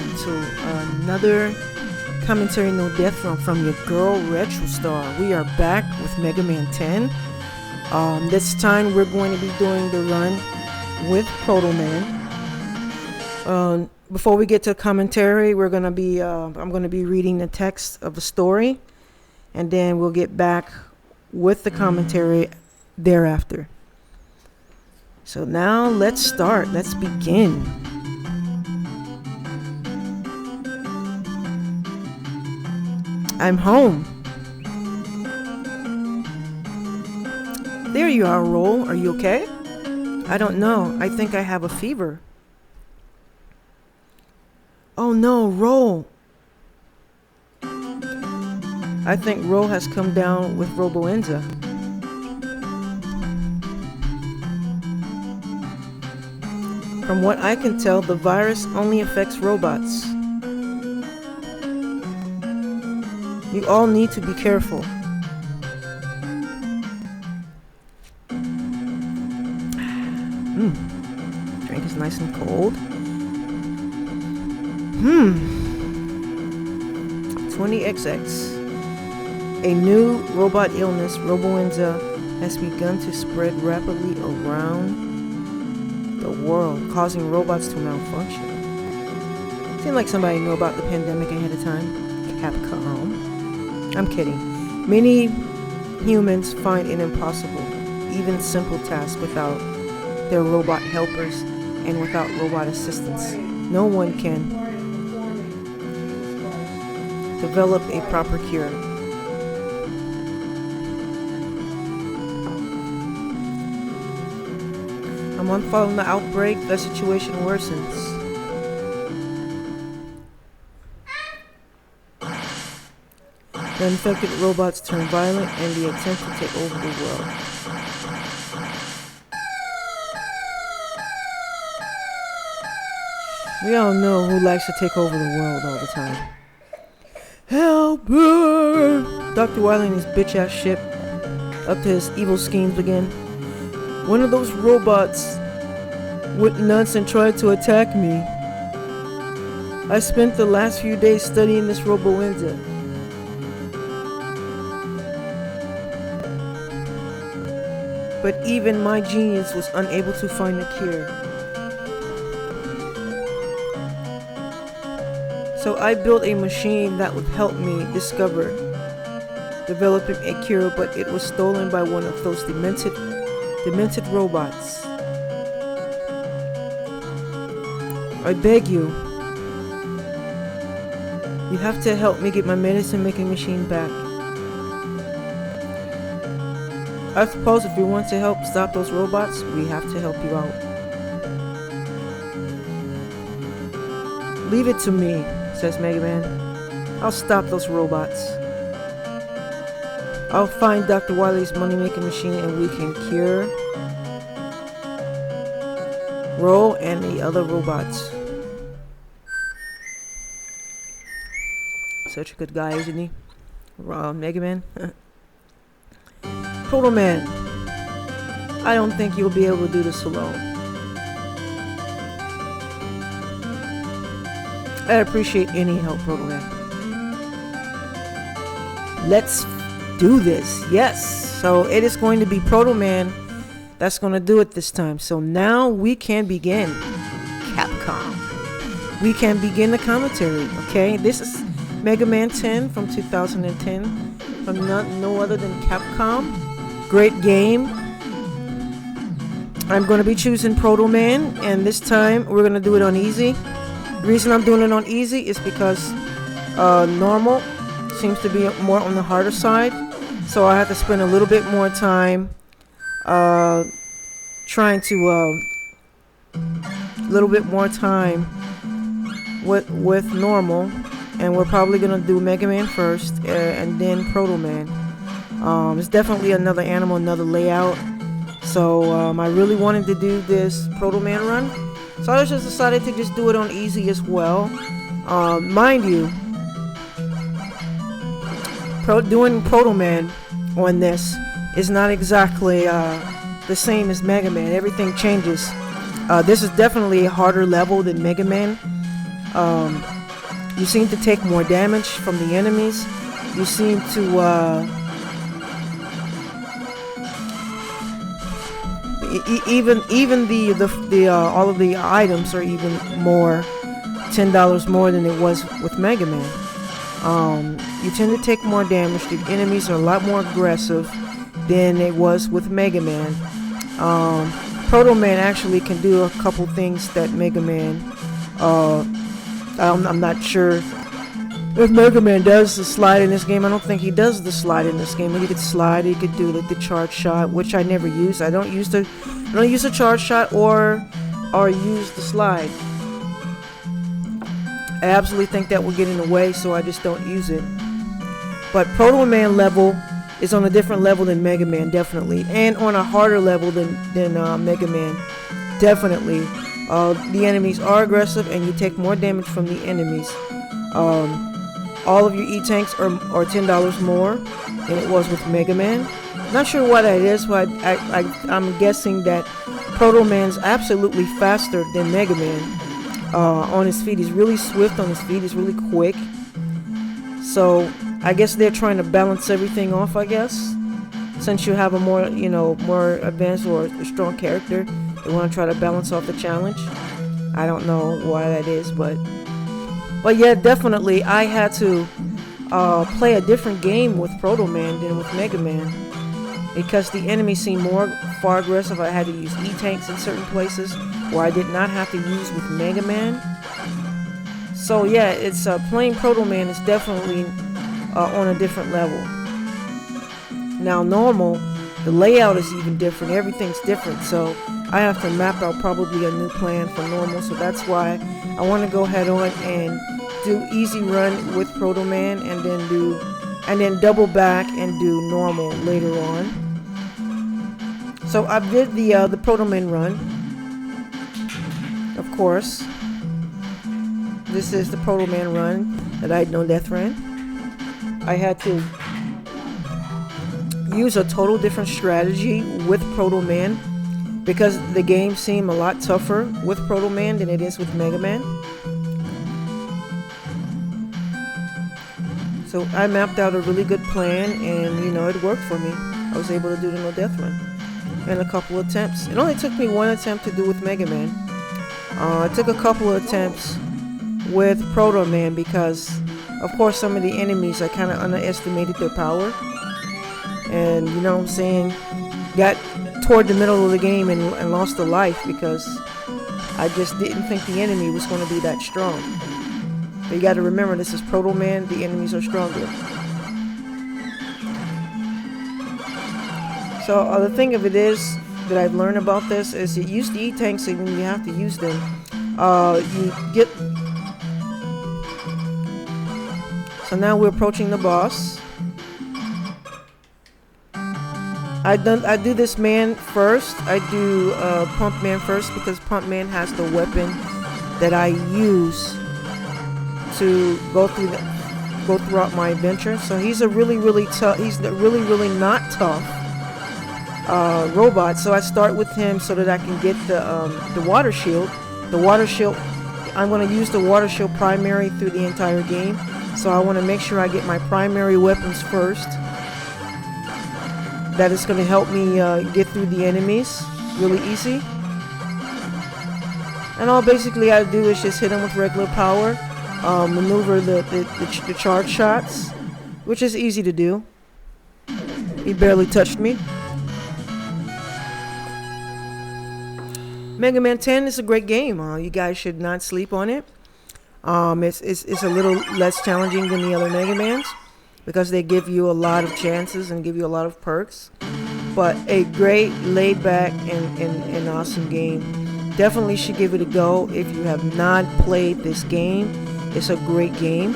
welcome to another commentary no death from your girl Retro Star. We are back with Megaman 10. This time we're going to be doing the run with Protoman. Before we get to commentary, I'm going to be reading the text of the story, and then we'll get back with the commentary thereafter. So now let's start. Let's begin. I'm home. There you are, Roll. Are you okay? I don't know. I think I have a fever. Oh no, Roll. I think Roll has come down with roboenza. From what I can tell, the virus only affects robots. You all need to be careful. Drink is nice and cold. 20XX. A new robot illness, roboenza, has begun to spread rapidly around the world, causing robots to malfunction. Seemed like somebody knew about the pandemic ahead of time. Capcom. I'm kidding. Many humans find it impossible, even simple tasks, without their robot helpers and without robot assistance. No one can develop a proper cure. A month following the outbreak, the situation worsens. The infected robots turn violent and they attempt to take over the world. We all know who likes to take over the world all the time. Help her! Dr. Wily and his bitch-ass ship, up to his evil schemes again. One of those robots went nuts and tried to attack me. I spent the last few days studying this roboenza. But even my genius was unable to find a cure. So I built a machine that would help me discover developing a cure, but it was stolen by one of those demented robots. I beg you. You have to help me get my medicine making machine back. I suppose if you want to help stop those robots, we have to help you out. Leave it to me, says Megaman. I'll stop those robots. I'll find Dr. Wily's money-making machine and we can cure Roll and the other robots. Such a good guy, isn't he? Megaman. Protoman, I don't think you'll be able to do this alone. I'd appreciate any help, Protoman. Let's do this. Yes. So it is going to be Protoman that's going to do it this time. So now we can begin. Capcom. We can begin the commentary. Okay. This is Megaman 10 from 2010 from no other than Capcom. Great game. I'm going to be choosing Protoman, and this time we're going to do it on easy. The reason I'm doing it on easy is because normal seems to be more on the harder side, so I have to spend a little bit more time trying to with normal, and we're probably going to do Megaman first and then Protoman. It's definitely another animal, another layout. So I really wanted to do this Protoman run. So I just decided to just do it on easy as well. Mind you, doing Protoman on this is not exactly the same as Megaman. Everything changes. This is definitely a harder level than Megaman. You seem to take more damage from the enemies. You seem to even the all of the items are even more, $10 more than it was with Mega Man. You tend to take more damage. The enemies are a lot more aggressive than it was with Mega Man. Protoman actually can do a couple things that Mega Man. I'm not sure if Mega Man does the slide in this game. I don't think he does the slide in this game. He could slide. He could do like the charge shot, which I never use. I don't use the charge shot or use the slide. I absolutely think that will get in the way, so I just don't use it. But Protoman level is on a different level than Mega Man, definitely, and on a harder level than Mega Man, definitely. The enemies are aggressive, and you take more damage from the enemies. All of your E-Tanks are $10 more than it was with Mega Man. Not sure why that is, but I'm guessing that Protoman's absolutely faster than Mega Man. On his feet, he's really swift on his feet. He's really quick. So I guess they're trying to balance everything off. I guess since you have a more advanced or a strong character, they want to try to balance off the challenge. I don't know why that is, but yeah, definitely I had to play a different game with Protoman than with Mega Man because the enemies seemed far aggressive. I had to use E-Tanks in certain places where I did not have to use with Mega Man. So yeah, it's playing Protoman is definitely on a different level. Now normal, the layout is even different. Everything's different, so I have to map out probably a new plan for normal. So that's why I want to go ahead on and do easy run with Protoman, and then double back and do normal later on. So I did the Protoman run, of course. This is the Protoman run that I had no death ran. I had to use a total different strategy with Protoman because the game seemed a lot tougher with Protoman than it is with Mega Man. So I mapped out a really good plan, and it worked for me. I was able to do the no death run in a couple attempts. It only took me one attempt to do with Mega Man. It took a couple of attempts with Protoman because, of course, some of the enemies I kind of underestimated their power, and got toward the middle of the game and lost a life because I just didn't think the enemy was going to be that strong. But you got to remember, this is Protoman. The enemies are stronger. So the thing of it is that I've learned about this is you use the E-Tanks, and when you have to use them, you get. So now we're approaching the boss. I do this man first. I do Pump Man first because Pump Man has the weapon that I use to go throughout my adventure. So he's a really tough. He's a really not tough robot. So I start with him so that I can get the water shield. The water shield. I'm going to use the water shield primary through the entire game. So I want to make sure I get my primary weapons first. That is going to help me get through the enemies really easy. And all basically I do is just hit him with regular power, maneuver the charge shots, which is easy to do. He barely touched me. Mega Man 10 is a great game. You guys should not sleep on it. It's a little less challenging than the other Mega Mans because they give you a lot of chances and give you a lot of perks. But a great laid back and awesome game. Definitely should give it a go if you have not played this game. It's a great game.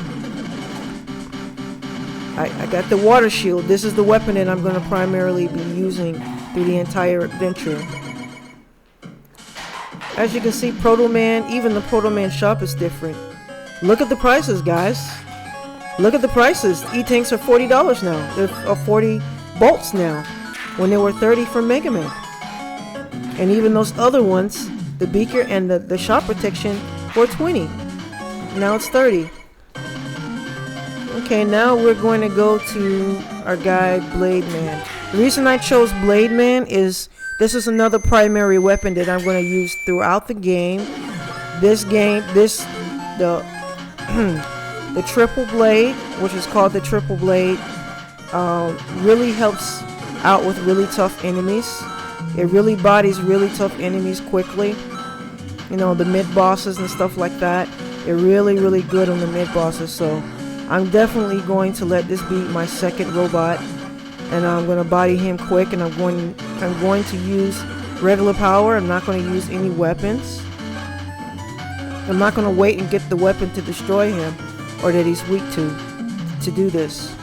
I got the water shield. This is the weapon that I'm going to primarily be using through the entire adventure. As you can see, Protoman, even the Protoman shop is different. Look at the prices, guys. Look at the prices. E-Tanks are $40 now. They're 40 bolts now, when they were 30 for Mega Man. And even those other ones, the beaker and the shot protection, were 20. Now it's 30. Okay, now we're going to go to our guy Blade Man. The reason I chose Blade Man is this is another primary weapon that I'm going to use throughout the game. The the triple blade, which is called the triple blade, really helps out with really tough enemies. It really bodies really tough enemies quickly. You know, the mid bosses and stuff like that. They're really good on the mid bosses. So I'm definitely going to let this be my second robot, and I'm going to body him quick. And I'm going to use regular power. I'm not going to use any weapons. I'm not going to wait and get the weapon to destroy him, or that he's weak to do this.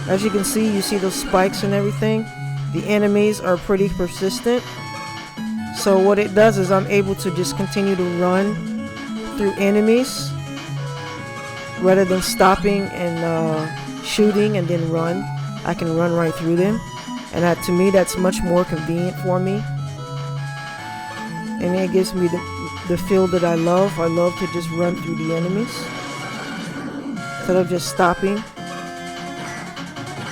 As you can see, you see those spikes and everything. The enemies are pretty persistent. So what it does is I'm able to just continue to run through enemies rather than stopping and shooting and then run. I can run right through them, and to me that's much more convenient for me, and it gives me the feel that I love. I love to just run through the enemies instead of just stopping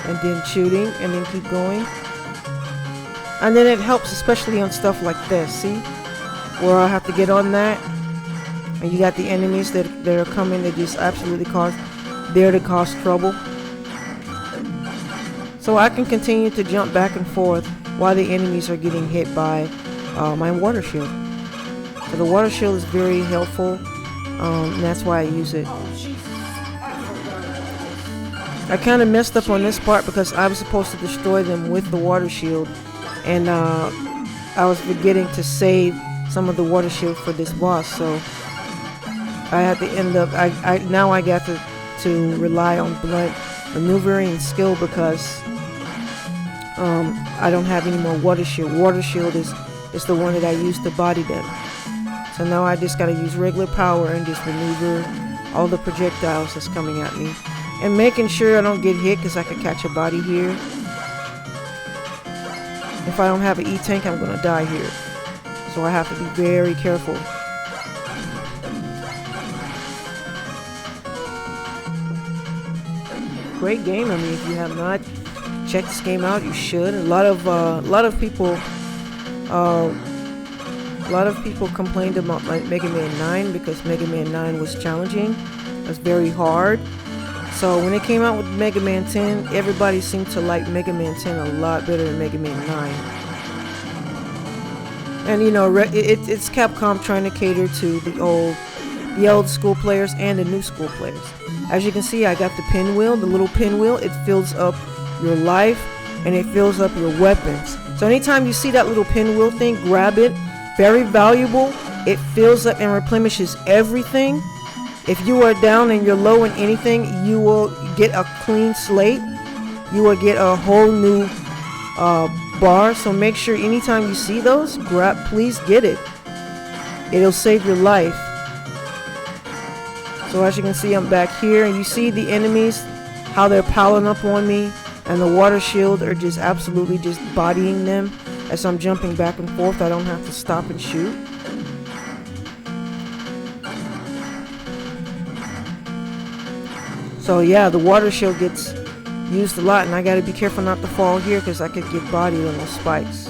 and then shooting and then keep going. And then it helps especially on stuff like this, see, where I have to get on that, and you got the enemies that are coming that just absolutely cause trouble. So I can continue to jump back and forth while the enemies are getting hit by my water shield. So the water shield is very helpful, and that's why I use it. I kind of messed up on this part because I was supposed to destroy them with the water shield, and I was forgetting to save some of the water shield for this boss. So I had to end up. Now I got to rely on blunt maneuvering skill because I don't have any more water shield. Water shield is the one that I use to body them. So now I just gotta use regular power and just maneuver all the projectiles that's coming at me, and making sure I don't get hit because I could catch a body here. If I don't have an E-tank, I'm gonna die here. So I have to be very careful. Great game. I mean, if you have not checked this game out, you should. A lot of people complained about Mega Man 9 because Mega Man 9 was challenging. It was very hard. So when it came out with Mega Man 10, everybody seemed to like Mega Man 10 a lot better than Mega Man 9. And you know, it's Capcom trying to cater to the old school players and the new school players. As you can see, I got the pinwheel, the little pinwheel. It fills up your life and it fills up your weapons. So anytime you see that little pinwheel thing, grab it. Very valuable. It fills up and replenishes everything. If you are down and you're low in anything, you will get a clean slate. You will get a whole new bar. So make sure anytime you see those, please get it. It'll save your life. So as you can see, I'm back here, and you see the enemies, how they're piling up on me, and the water shield are just absolutely just bodying them. As I'm jumping back and forth, I don't have to stop and shoot. So yeah, the water shield gets used a lot, and I gotta be careful not to fall here because I could get bodied on those spikes.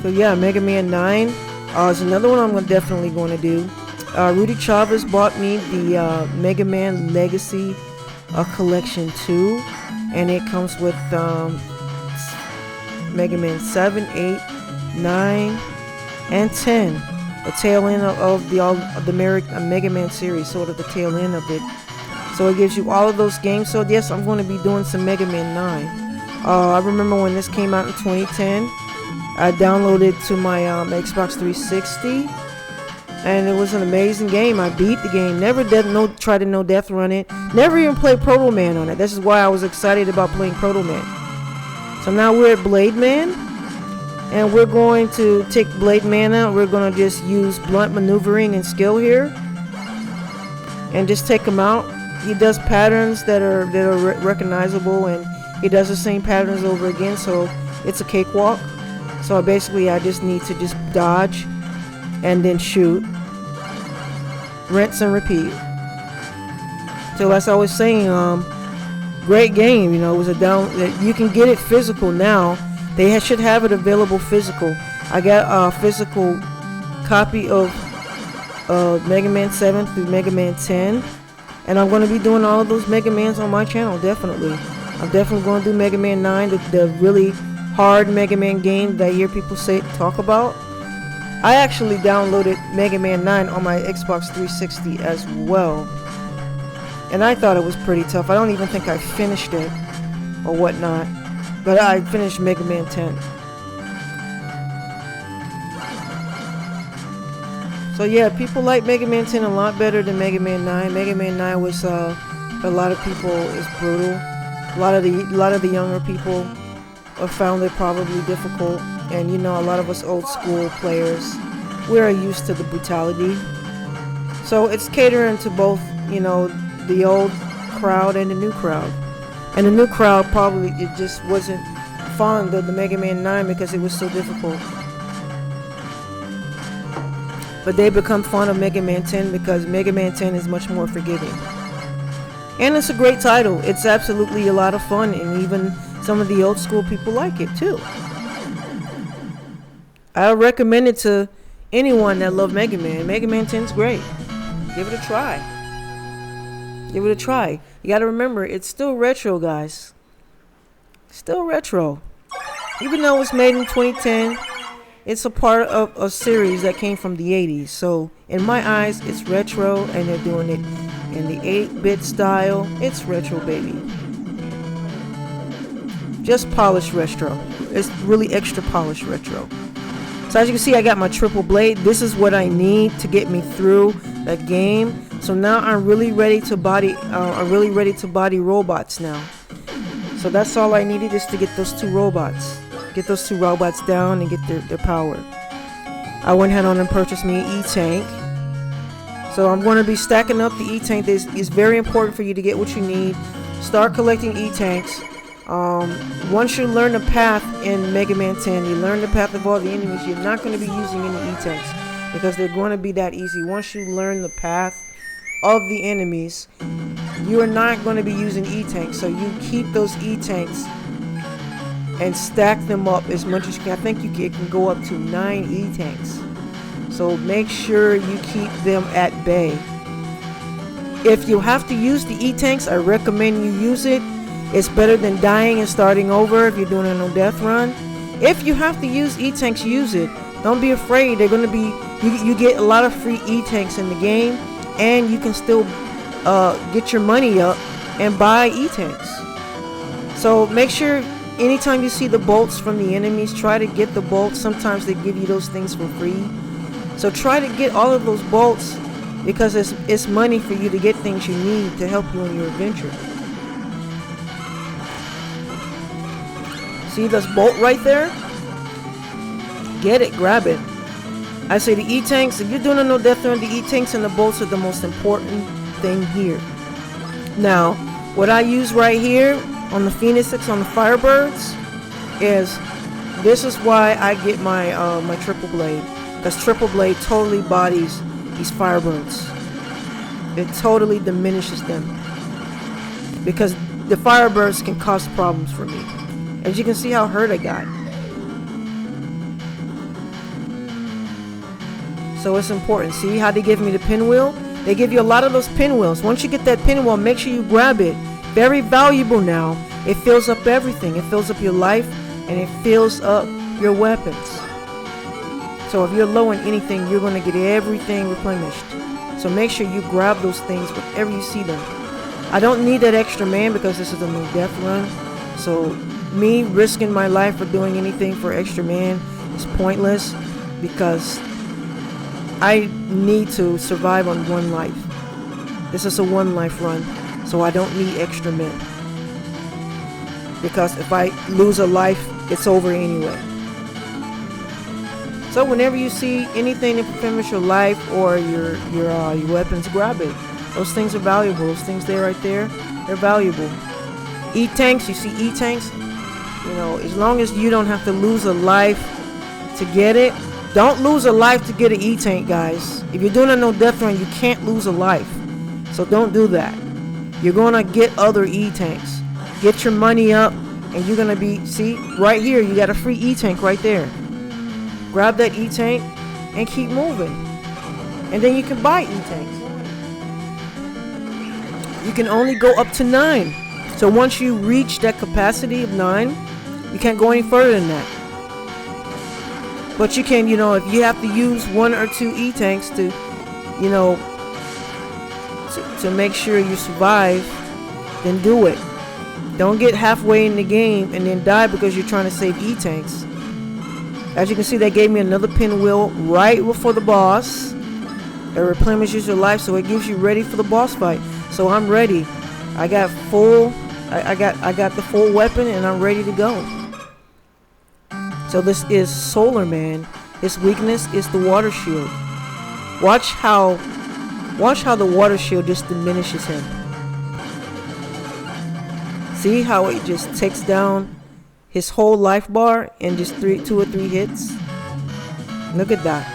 So yeah, Mega Man 9 is another one I'm definitely going to do. Rudy Chavez bought me the Mega Man Legacy Collection 2. And it comes with Mega Man 7, 8, 9, and 10. The tail end of the Mega Man series, sort of the tail end of it. So it gives you all of those games. So yes, I'm going to be doing some Mega Man 9. I remember when this came out in 2010. I downloaded it to my Xbox 360. And it was an amazing game. I beat the game. Never tried to no death run it. Never even played Protoman on it. This is why I was excited about playing Protoman. So now we're at Blade Man, and we're going to take Blade Man out. We're going to just use blunt maneuvering and skill here, and just take him out. He does patterns that are recognizable, and he does the same patterns over again. So it's a cakewalk. So basically, I just need to just dodge and then shoot. rinse and repeat. So as I was saying, great game. You know, it was a down. You can get it physical now. They should have it available physical. I got a physical copy of Mega Man 7 through Mega Man 10, and I'm going to be doing all of those Mega Mans on my channel. Definitely, I'm definitely going to do Mega Man 9, the really hard Mega Man game that I hear people talk about. I actually downloaded Mega Man 9 on my Xbox 360 as well, and I thought it was pretty tough. I don't even think I finished it or whatnot, but I finished Mega Man 10. So yeah, people like Mega Man 10 a lot better than Mega Man 9. Mega Man 9 was for a lot of people is brutal. A lot of the younger people found it probably difficult, and you know, a lot of us old school players, we're used to the brutality. So it's catering to both, you know, the old crowd and the new crowd. And the new crowd probably it just wasn't fond of the Mega Man 9 because it was so difficult. But they become fond of Mega Man 10 because Mega Man 10 is much more forgiving. And it's a great title. It's absolutely a lot of fun, and even some of the old school people like it too. I recommend it to anyone that loves Mega Man. Mega Man 10 is great. Give it a try. Give it a try. You gotta remember, it's still retro, guys. Still retro. Even though it was made in 2010, it's a part of a series that came from the 80s. So, in my eyes, it's retro, and they're doing it in the 8-bit style. It's retro, baby. Just polished retro. It's really extra polished retro. So as you can see, I got my triple blade. This is what I need to get me through that game. So now I'm really ready to body. Robots now. So that's all I needed, is to get those two robots. Get those two robots down and get their power. I went ahead on and purchased me an E-Tank. So I'm going to be stacking up the E-Tank. It's very important for you to get what you need. Start collecting E-Tanks. Once you learn the path in Mega Man 10, you learn the path of all the enemies, you're not going to be using any E-Tanks because they're going to be that easy. Once you learn the path of the enemies, you are not going to be using E-Tanks. So you keep those E-Tanks and stack them up as much as you can. I think it can go up to 9 E-Tanks. So make sure you keep them at bay. If you have to use the E-Tanks, I recommend you use it. It's better than dying and starting over if you're doing a no death run. If you have to use E-Tanks, use it. Don't be afraid. They're going to be, you get a lot of free E-Tanks in the game, and you can still get your money up and buy E-Tanks. So make sure anytime you see the bolts from the enemies, try to get the bolts. Sometimes they give you those things for free. So try to get all of those bolts because it's money for you to get things you need to help you in your adventure. See this bolt right there? Get it, grab it. I say the E-Tanks, if you're doing a no death run, the E-Tanks and the bolts are the most important thing here. Now, what I use right here on the Phoenix, on the Firebirds, is this is why I get my my triple blade, because triple blade totally bodies these Firebirds. It totally diminishes them because the Firebirds can cause problems for me. As you can see how hurt I got. So it's important. See how they give me the pinwheel? They give you a lot of those pinwheels. Once you get that pinwheel, make sure you grab it. Very valuable now. It fills up everything. It fills up your life and it fills up your weapons. So if you're low on anything, you're going to get everything replenished. So make sure you grab those things whenever you see them. I don't need that extra man because this is a no death run. So me risking my life for doing anything for extra man is pointless because I need to survive on one life. This is a one life run, so I don't need extra men. Because if I lose a life, it's over anyway. So whenever you see anything that can finish your life or your weapons, grab it. Those things are valuable. Those things there right there, they're valuable. E-Tanks, you see E-Tanks? You know, as long as you don't have to lose a life to get it, Don't lose a life to get an E-tank, guys. If you're doing a no death run, you can't lose a life. So don't do that. You're gonna get other E-tanks. Get your money up, and you're gonna be, see, right here, you got a free E-tank right there. Grab that E-tank and keep moving. And then you can buy E-tanks. You can only go up to 9. So once you reach that capacity of 9, you can't go any further than that. But you can, if you have to use 1 or 2 E-tanks to, to make sure you survive, then do it. Don't get halfway in the game and then die because you're trying to save E-tanks. As you can see, they gave me another pinwheel right before the boss. It replenishes your life, so it gives you ready for the boss fight. So I'm ready. I got I got the full weapon, and I'm ready to go. So this is Solar Man. His weakness is the water shield. Watch how the water shield just diminishes him. See how it just takes down his whole life bar in just 2 or 3 hits? Look at that.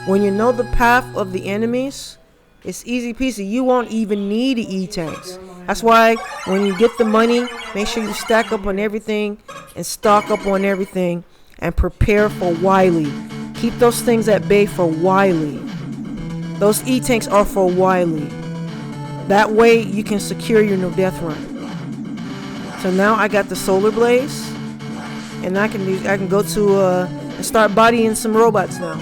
When you know the path of the enemies, it's easy peasy. You won't even need E-tanks. That's why when you get the money, make sure you stack up on everything and stock up on everything and prepare for Wily. Keep those things at bay for Wily. Those E-tanks are for Wily. That way you can secure your no death run. So now I got the Solar Blaze, and I can go to and start bodying some robots now.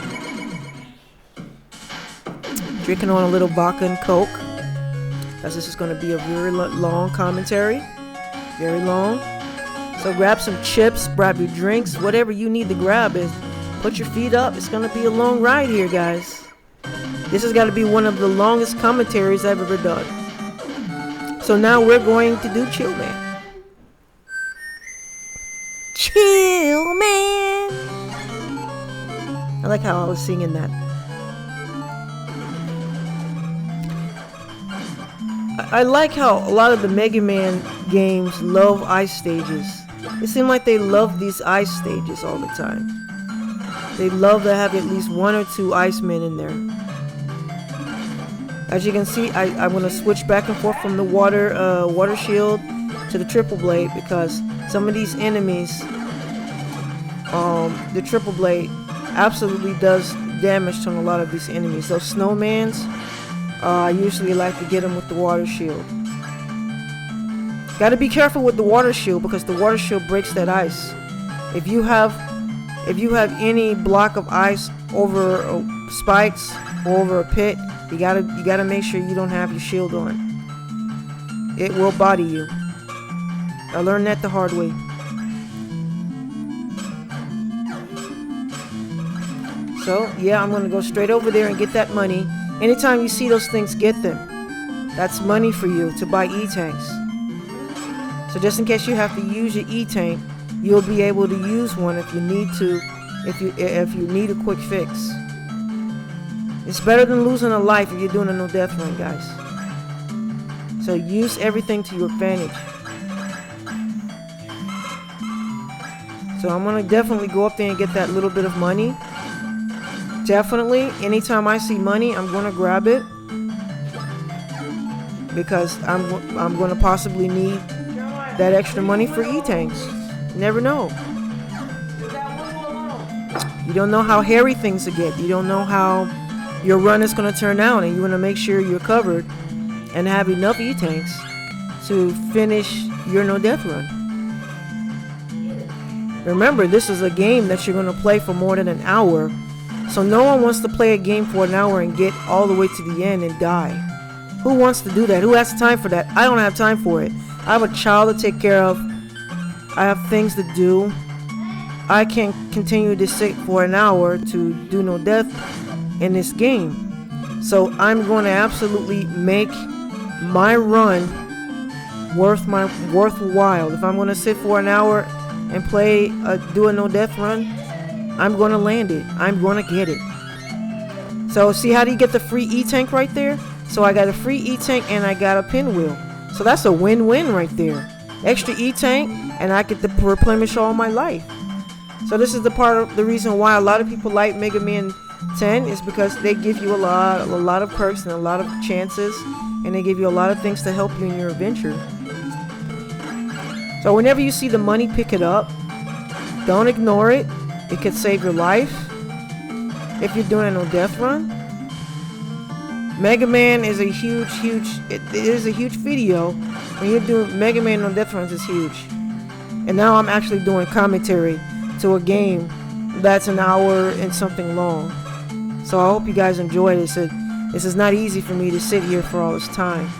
Drinking on a little vodka and Coke, because this is going to be a very long commentary. Very long. So grab some chips, grab your drinks, whatever you need to grab is. Put your feet up. It's going to be a long ride here, guys. This has got to be one of the longest commentaries I've ever done. So now we're going to do Chill Man. Chill Man. I like how I was singing that. I like how a lot of the Megaman games love ice stages. It seems like they love these ice stages all the time. They love to have at least 1 or 2 Icemen in there. As you can see, I'm going to switch back and forth from the water shield to the triple blade, because some of these enemies, the triple blade absolutely does damage to a lot of these enemies. Those snowmans, I usually like to get them with the water shield. Got to be careful with the water shield, because the water shield breaks that ice. If you have any block of ice over spikes or over a pit, you gotta make sure you don't have your shield on. It will body you. I learned that the hard way. So yeah, I'm gonna go straight over there and get that money. Anytime you see those things, get them. That's money for you to buy E-tanks. So just in case you have to use your E-tank, you'll be able to use one if you need to, if you need a quick fix. It's better than losing a life if you're doing a no death run, guys. So use everything to your advantage. So I'm gonna definitely go up there and get that little bit of money. Definitely, anytime I see money, I'm gonna grab it, because I'm gonna possibly need that extra money for E-tanks. You never know. You don't know how hairy things will get. You don't know how your run is gonna turn out, and you wanna make sure you're covered and have enough E-tanks to finish your no death run. Remember, this is a game that you're gonna play for more than an hour. So no one wants to play a game for an hour and get all the way to the end and die. Who wants to do that? Who has time for that? I don't have time for it. I have a child to take care of. I have things to do. I can't continue to sit for an hour to do no death in this game. So I'm going to absolutely make my run worthwhile. If I'm going to sit for an hour and play do a no death run, I'm going to land it. I'm going to get it. So see, how do you get the free E-tank right there? So I got a free E-tank and I got a pinwheel. So that's a win-win right there. Extra E-tank, and I get to replenish all my life. So this is the reason why a lot of people like Mega Man 10 is because they give you a lot of perks and a lot of chances, and they give you a lot of things to help you in your adventure. So whenever you see the money, pick it up. Don't ignore it. It could save your life if you're doing a no death run. Mega Man is a huge it is a huge video. When you're doing Mega Man no death runs, is huge. And now I'm actually doing commentary to a game that's an hour and something long. So I hope you guys enjoy this. This is not easy for me to sit here for all this time.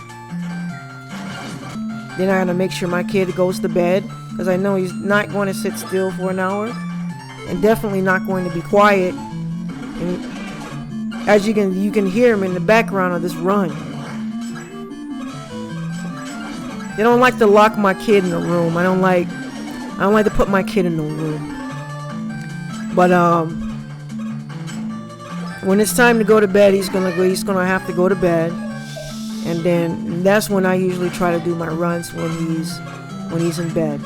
Then I gotta make sure my kid goes to bed, because I know he's not going to sit still for an hour, and definitely not going to be quiet. And as you can hear him in the background of this run. They don't like to lock my kid in a room. I don't like to put my kid in a room. But when it's time to go to bed, he's gonna have to go to bed, and then that's when I usually try to do my runs, when he's in bed.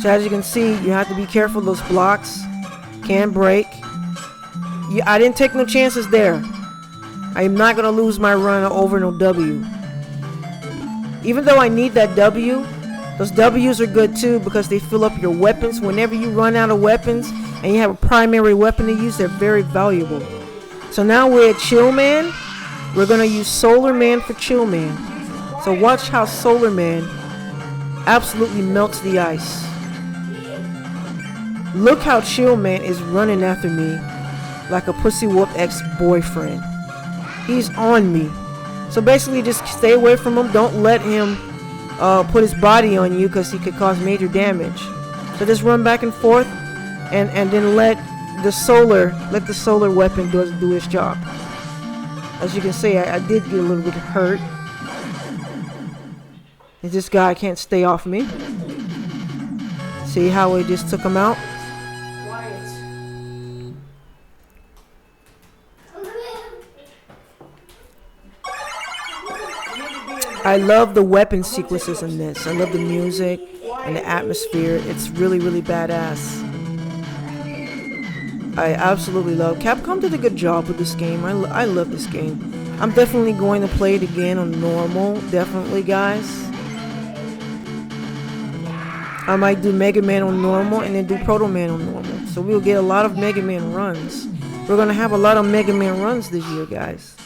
So as you can see, you have to be careful. Those blocks can break. I didn't take no chances there. I am not gonna lose my run over no W. Even though I need that W, those W's are good too, because they fill up your weapons. Whenever you run out of weapons and you have a primary weapon to use, they're very valuable. So now we're at Chill Man. We're gonna use Solar Man for Chill Man. So watch how Solar Man absolutely melts the ice. Look how Chill Man is running after me like a pussy whoop ex-boyfriend. He's on me. So basically just stay away from him. Don't let him put his body on you, because he could cause major damage. So just run back and forth, and then let the solar weapon do its job. As you can see, I did get a little bit hurt. And this guy can't stay off me. See how we just took him out? I love the weapon sequences in this. I love the music and the atmosphere. It's really, really badass. I absolutely love. Capcom did a good job with this game. I love this game. I'm definitely going to play it again on normal. Definitely, guys. I might do Mega Man on normal and then do Protoman on normal. So we'll get a lot of Mega Man runs. We're going to have a lot of Mega Man runs this year, guys.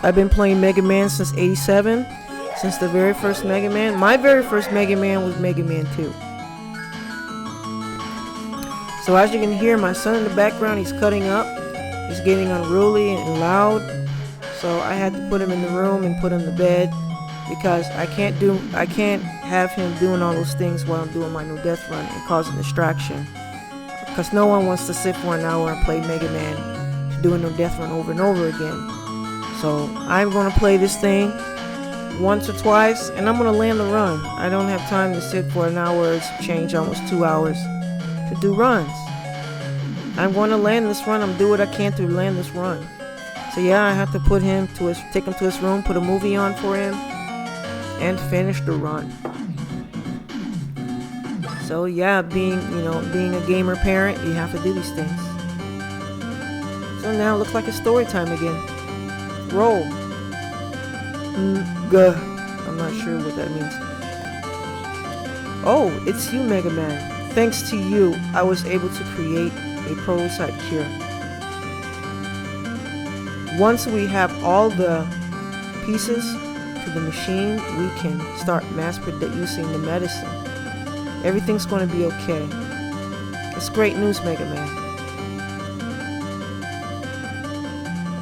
I've been playing Mega Man since '87, since the very first Mega Man. My very first Mega Man was Mega Man 2. So as you can hear, my son in the background, he's cutting up. He's getting unruly and loud. So I had to put him in the room and put him to bed, because I can't have him doing all those things while I'm doing my no death run and causing distraction. Because no one wants to sit for an hour and play Mega Man, doing no death run over and over again. So I'm going to play this thing once or twice, and I'm going to land the run. I don't have time to sit for an hour, change almost 2 hours to do runs. I'm going to land this run. I'm doing what I can to land this run. So yeah, I have to take him to his room, put a movie on for him, and finish the run. So yeah, being a gamer parent, you have to do these things. So now it looks like it's story time again. Roll. I'm not sure what that means. Oh, it's you, Mega Man. Thanks to you, I was able to create a prototype cure. Once we have all the pieces to the machine, we can start mass producing the medicine. Everything's going to be okay. It's great news, Mega Man.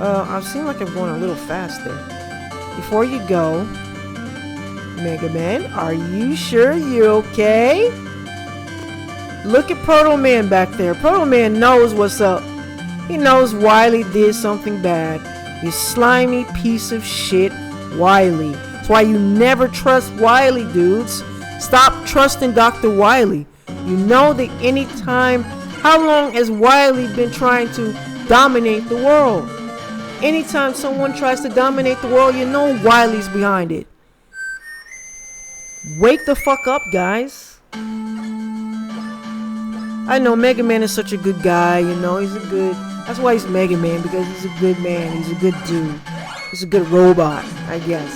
I seem like I'm going a little fast there. Before you go, Mega Man, are you sure you're okay? Look at Protoman back there. Protoman knows what's up. He knows Wily did something bad. You slimy piece of shit, Wily. That's why you never trust Wily, dudes. Stop trusting Dr. Wily. You know that anytime... How long has Wily been trying to dominate the world? Anytime someone tries to dominate the world, you know Wily's behind it. Wake the fuck up, guys. I know Mega Man is such a good guy, you know, he's a good, that's why he's Mega Man, because he's a good man, he's a good dude. He's a good robot, I guess.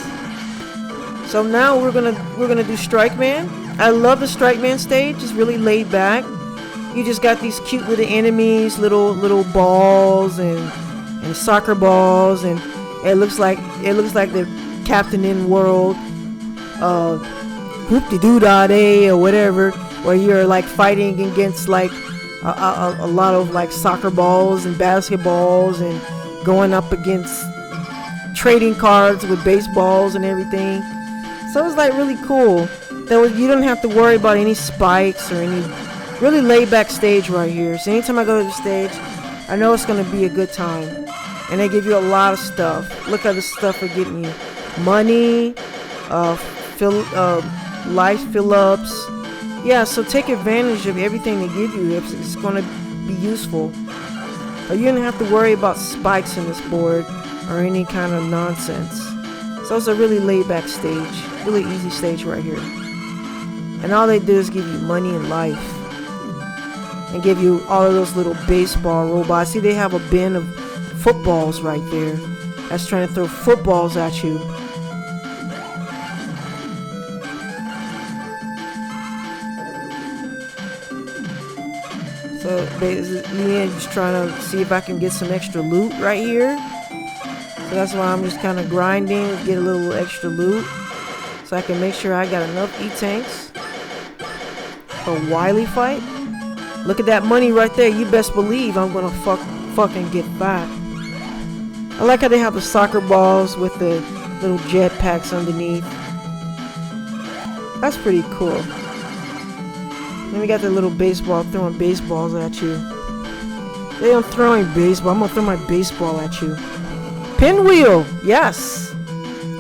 So now we're gonna do Strike Man. I love the Strike Man stage, it's really laid back. You just got these cute little enemies, little balls and soccer balls, and it looks like the Captain in World Hoop-de-doo-dah-day or whatever, where you're like fighting against like a lot of like soccer balls and basketballs and going up against trading cards with baseballs and everything. So it was like really cool. You don't have to worry about any spikes or any, really laid back stage right here. So anytime I go to the stage, I know it's gonna be a good time. And they give you a lot of stuff. Look at the stuff they're getting you: money, life fill-ups. Yeah, so take advantage of everything they give you. It's gonna be useful. But you don't have to worry about spikes in this board or any kind of nonsense. So it's a really laid back stage, really easy stage right here. And all they do is give you money and life. And give you all of those little baseball robots. See, they have a bin of footballs right there. That's trying to throw footballs at you. So basically, I'm just trying to see if I can get some extra loot right here. So that's why I'm just kind of grinding, get a little extra loot, so I can make sure I got enough E-tanks for a Wily fight. Look at that money right there. You best believe I'm gonna fucking get that. I like how they have the soccer balls with the little jetpacks underneath. That's pretty cool. Then we got the little baseball throwing baseballs at you. They are throwing baseball. I'm gonna throw my baseball at you. Pinwheel, yes.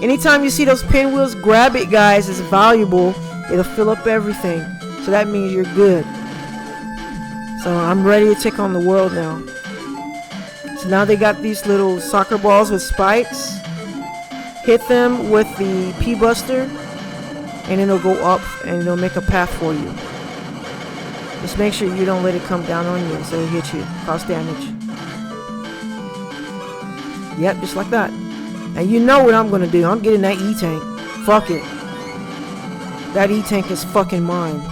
Anytime you see those pinwheels, grab it, guys. It's valuable. It'll fill up everything. So that means you're good. So I'm ready to take on the world now. So now they got these little soccer balls with spikes. Hit them with the P-Buster, and it'll go up and it'll make a path for you. Just make sure you don't let it come down on you so it'll hit you. Cause damage. Yep, just like that. And you know what I'm gonna do. I'm getting that E-Tank. Fuck it. That E-Tank is fucking mine.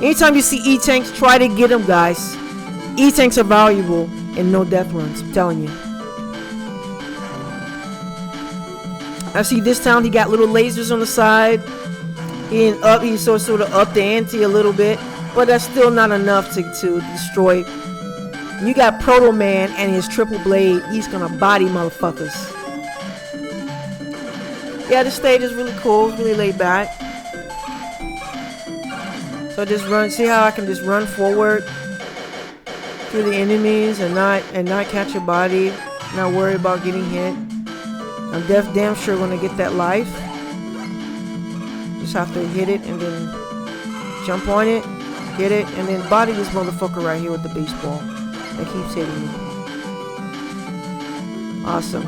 Anytime you see E-Tanks, try to get them, guys. E-Tanks are valuable in no death runs, I'm telling you. I see this town, he got little lasers on the side. He sort of up the ante a little bit, but that's still not enough to destroy. You got Protoman and his triple blade. He's gonna body motherfuckers. Yeah, this stage is really cool, it's really laid back. So just run. See how I can just run forward through the enemies and not catch a body, not worry about getting hit. I'm damn sure gonna get that life. Just have to hit it and then jump on it, hit it, and then body this motherfucker right here with the baseball that keeps hitting me. Awesome.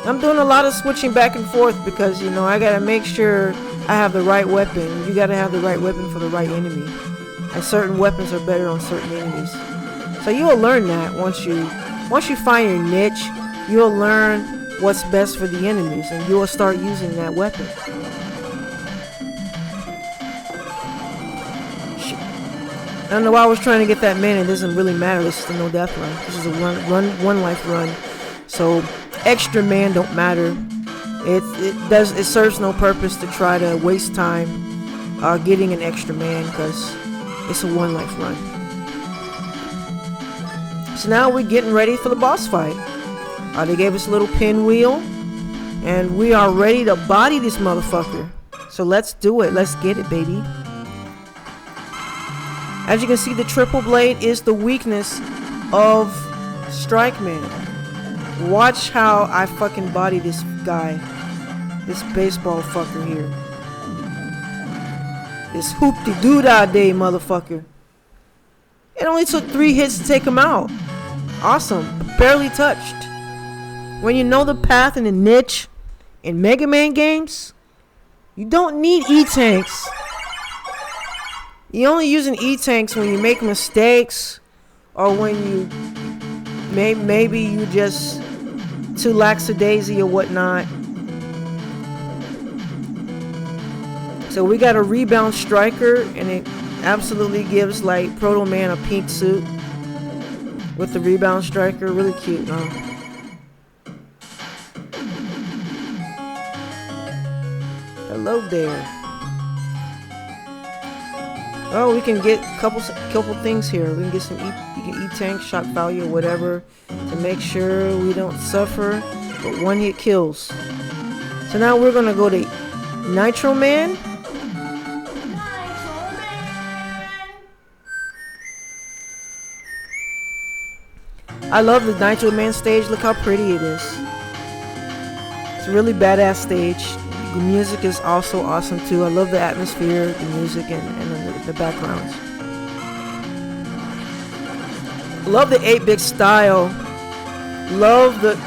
I'm doing a lot of switching back and forth because, you know, I gotta make sure I have the right weapon. You gotta have the right weapon for the right enemy. And certain weapons are better on certain enemies. So you'll learn that once you find your niche, you'll learn what's best for the enemies and you'll start using that weapon. I don't know why I was trying to get that man. It doesn't really matter. This is a no death run. This is a one life run. So extra man don't matter. It serves no purpose to try to waste time getting an extra man because it's a one life run. So now we're getting ready for the boss fight. They gave us a little pinwheel and we are ready to body this motherfucker. So let's do it. Let's get it, baby. As you can see, the triple blade is the weakness of Strike Man. Watch how I fucking body this guy. This baseball fucker here. This hoop-de-doo-dah-day motherfucker. It only took 3 hits to take him out. Awesome. Barely touched. When you know the path and the niche in Mega Man games, You don't need E-tanks. You only using E-tanks when you make mistakes, or when you maybe you just too lackadaisy or whatnot. So we got a rebound striker, and it absolutely gives like Protoman a pink suit with the rebound striker. Really cute, huh? Hello there. Oh, we can get a couple things here. We can get some E-tank, shock value, or whatever, to make sure we don't suffer. But one hit kills. So now we're gonna go to Nitro Man. I love the Nitro Man stage. Look how pretty it is. It's a really badass stage. The music is also awesome too. I love the atmosphere, the music, and the backgrounds. Love the 8-bit style. Love the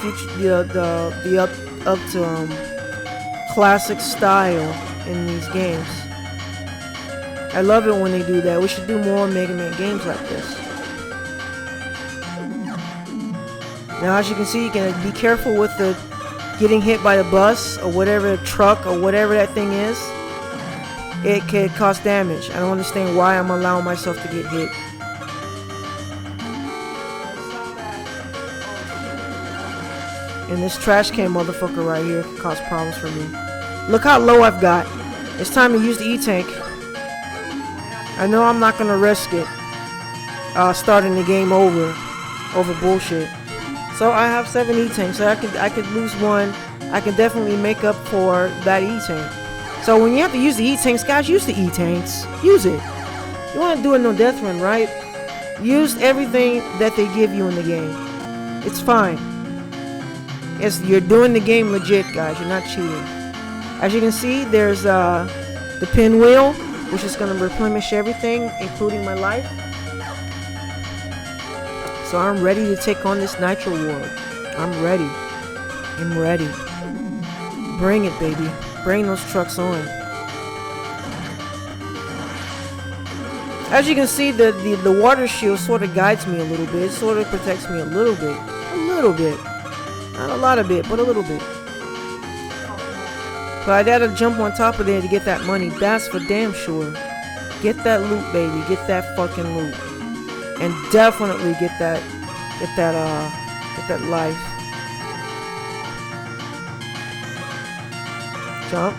future, the up to classic style in these games. I love it when they do that. We should do more Mega Man games like this. Now, as you can see, you can be careful with the getting hit by the bus or whatever, truck or whatever that thing is. It could cause damage. I don't understand why I'm allowing myself to get hit. And this trash can motherfucker right here could cause problems for me. Look how low I've got. It's time to use the E-tank. I know I'm not gonna risk it. Starting the game over bullshit. So I have 7 E-tanks, so I could lose one. I can definitely make up for that E-tank. So when you have to use the E-tanks, guys, use the E-tanks. Use it. You want to do a no death run, right? Use everything that they give you in the game. It's fine. You're doing the game legit, guys. You're not cheating. As you can see, there's the pinwheel, which is going to replenish everything, including my life. So I'm ready to take on this Nitro world. I'm ready. I'm ready. Bring it, baby. Bring those trucks on. As you can see, the water shield sort of guides me a little bit. It sort of protects me a little bit. A little bit. Not a lot of it, but a little bit. But I gotta jump on top of there to get that money. That's for damn sure. Get that loot, baby. Get that fucking loot. And definitely get that life. Jump.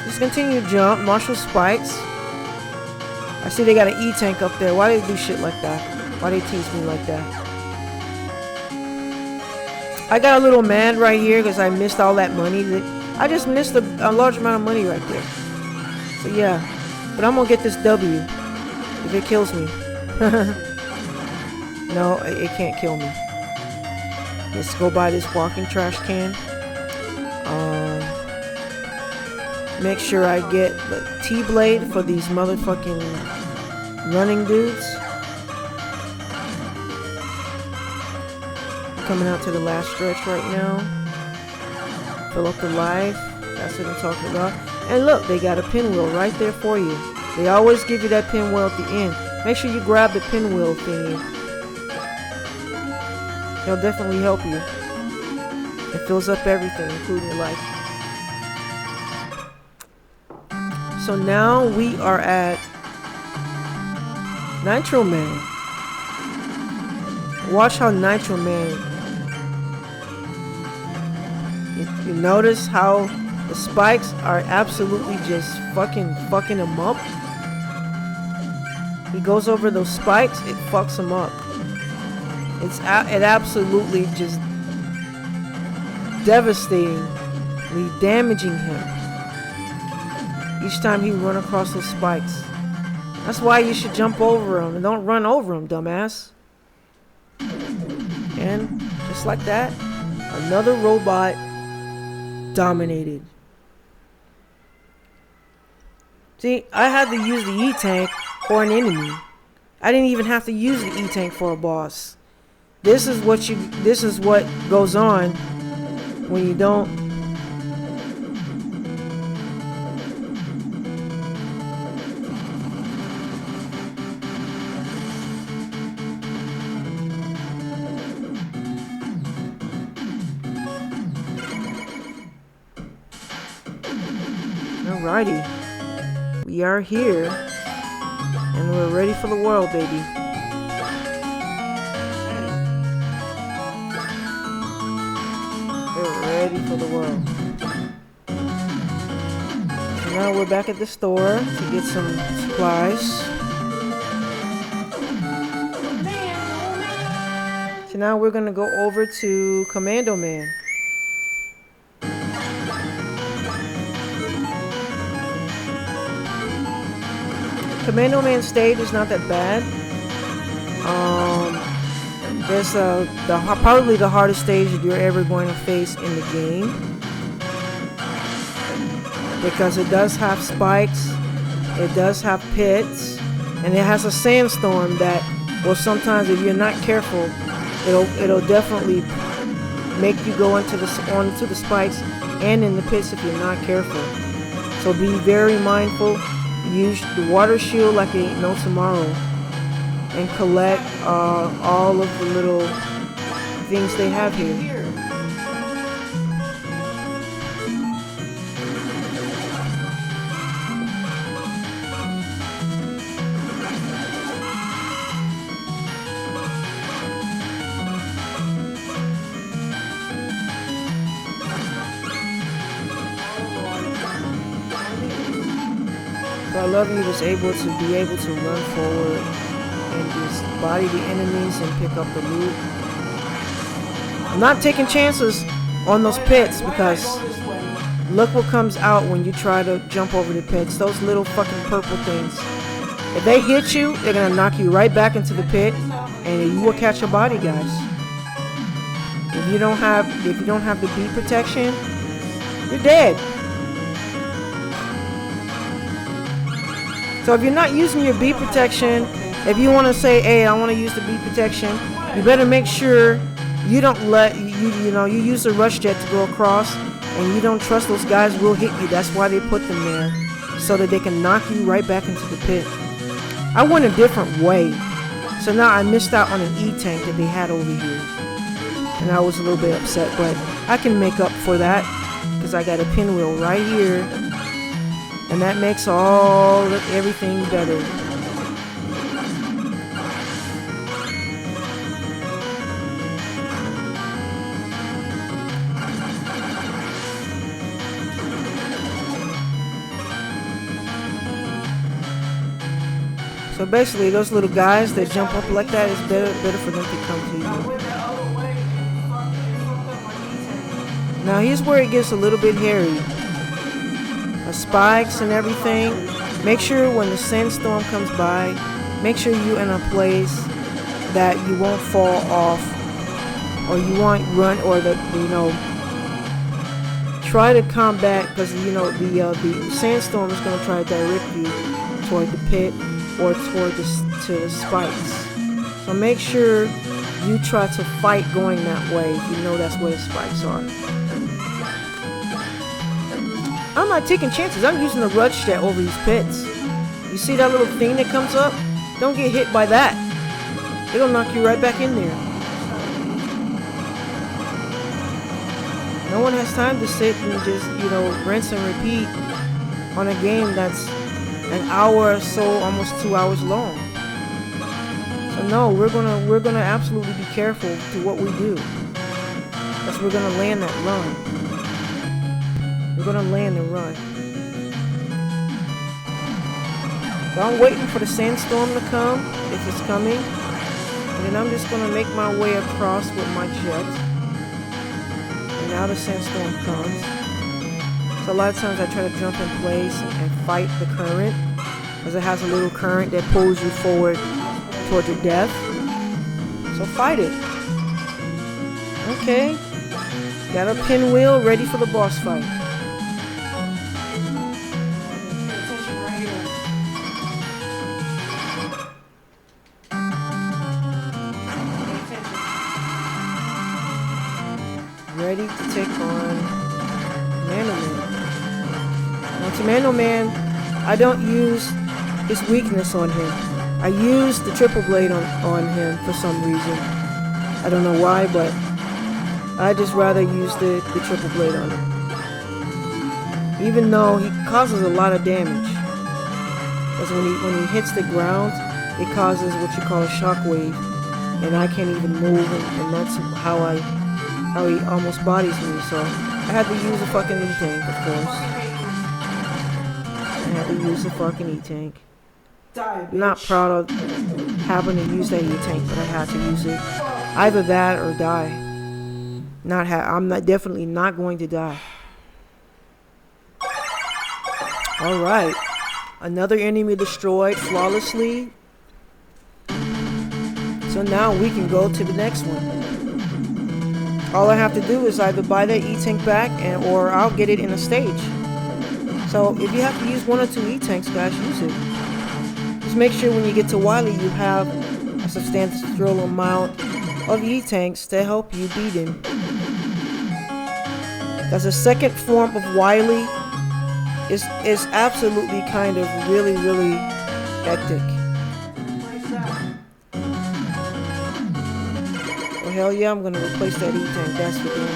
Just continue to jump. Marshall spikes. I see they got an E-tank up there. Why do they do shit like that? Why do they tease me like that? I got a little mad right here because I missed all that money. I just missed a large amount of money right there. So yeah. But I'm gonna get this W if it kills me. No, it can't kill me. Let's go buy this walking trash can. Make sure I get the T-blade for these motherfucking running dudes. Coming out to the last stretch right now. Fill up the life. That's what I'm talking about. And look, they got a pinwheel right there for you. They always give you that pinwheel at the end. Make sure you grab the pinwheel thingy. It'll definitely help you. It fills up everything, including your life. So now we are at Nitro Man. Watch how Nitro Man. You notice how the spikes are absolutely just fucking him up. He goes over those spikes, it fucks him up. It absolutely just devastatingly damaging him each time he run across those spikes. That's why you should jump over them and don't run over them, dumbass. And just like that, another robot dominated. See, I had to use the E-tank for an enemy. I didn't even have to use the E-tank for a boss. This is what goes on when you don't Alrighty. We are here. And we're ready for the world, baby. We're ready for the world. So now we're back at the store to get some supplies. So now we're gonna go over to Commando Man. Commando Man stage is not that bad. There's probably the hardest stage that you're ever going to face in the game, because it does have spikes, it does have pits, and it has a sandstorm that will sometimes, if you're not careful, it'll definitely make you go onto the spikes and in the pits if you're not careful. So be very mindful. Use the water shield like it ain't no tomorrow, and collect all of the little things they have here. I love you just able to run forward and just body the enemies and pick up the loot. I'm not taking chances on those pits, because look what comes out when you try to jump over the pits. Those little fucking purple things. If they hit you, they're gonna knock you right back into the pit, and you will catch a body, guys. If you don't have the beat protection, you're dead. So if you're not using your beat protection, if you want to say, hey, I want to use the beat protection, you better make sure you don't you use the rush jet to go across, and you don't trust those guys will hit you. That's why they put them there, so that they can knock you right back into the pit. I went a different way, so now I missed out on an E-tank that they had over here, and I was a little bit upset, but I can make up for that, because I got a pinwheel right here. And that makes everything better. So basically, those little guys that jump up like that, it's better for them to come to you. Now here's where it gets a little bit hairy. Spikes and everything. Make sure when the sandstorm comes by, make sure you're in a place that you won't fall off, or you won't run, or try to combat, because the sandstorm is going to try to direct you toward the pit or toward the spikes. So make sure you try to fight going that way if you know that's where the spikes are. I'm not taking chances. I'm using the rush jet over these pits. You see that little thing that comes up? Don't get hit by that. It'll knock you right back in there. No one has time to sit and just, rinse and repeat on a game that's an hour or so, almost 2 hours long. So no, we're gonna absolutely be careful to what we do, because we're gonna land that run. We're gonna land and run. So I'm waiting for the sandstorm to come, if it's coming, and then I'm just gonna make my way across with my jet. And now the sandstorm comes. So a lot of times I try to jump in place and fight the current, because it has a little current that pulls you forward towards your death. So fight it. Okay. Got a pinwheel ready for the boss fight. Ready to take on Commando Man. Now Commando Man, I don't use his weakness on him. I use the triple blade on him for some reason. I don't know why, but I just rather use the triple blade on him. even though he causes a lot of damage. Because when he hits the ground, it causes what you call a shockwave, and I can't even move, and that's how he almost bodies me. So I had to use a fucking E-tank, of course. I had to use the fucking E-tank. Not proud of having to use that E-tank, but I had to use it. Either that or die. I'm definitely not going to die. Alright. Another enemy destroyed flawlessly. So now we can go to the next one. All I have to do is either buy that E-tank back or I'll get it in a stage. So if you have to use 1 or 2 E-tanks, guys, use it. Just make sure when you get to Wily you have a substantial amount of E-tanks to help you beat him. That's the second form of Wily. Is absolutely kind of really hectic. Well, hell yeah, I'm gonna replace that E-tank, that's for damn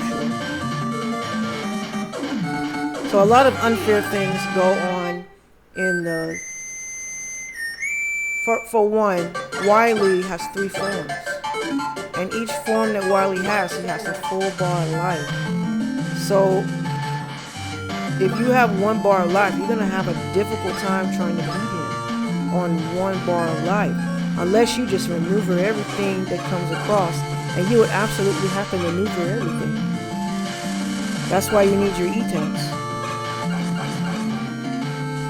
sure. So a lot of unfair things go on in the... For one, Wily has 3 forms. And each form that Wily has, he has a full bar of life. So if you have 1 bar of life, you're gonna have a difficult time trying to beat him on 1 bar of life. Unless you just maneuver everything that comes across, and you would absolutely have to maneuver everything. That's why you need your E-tanks.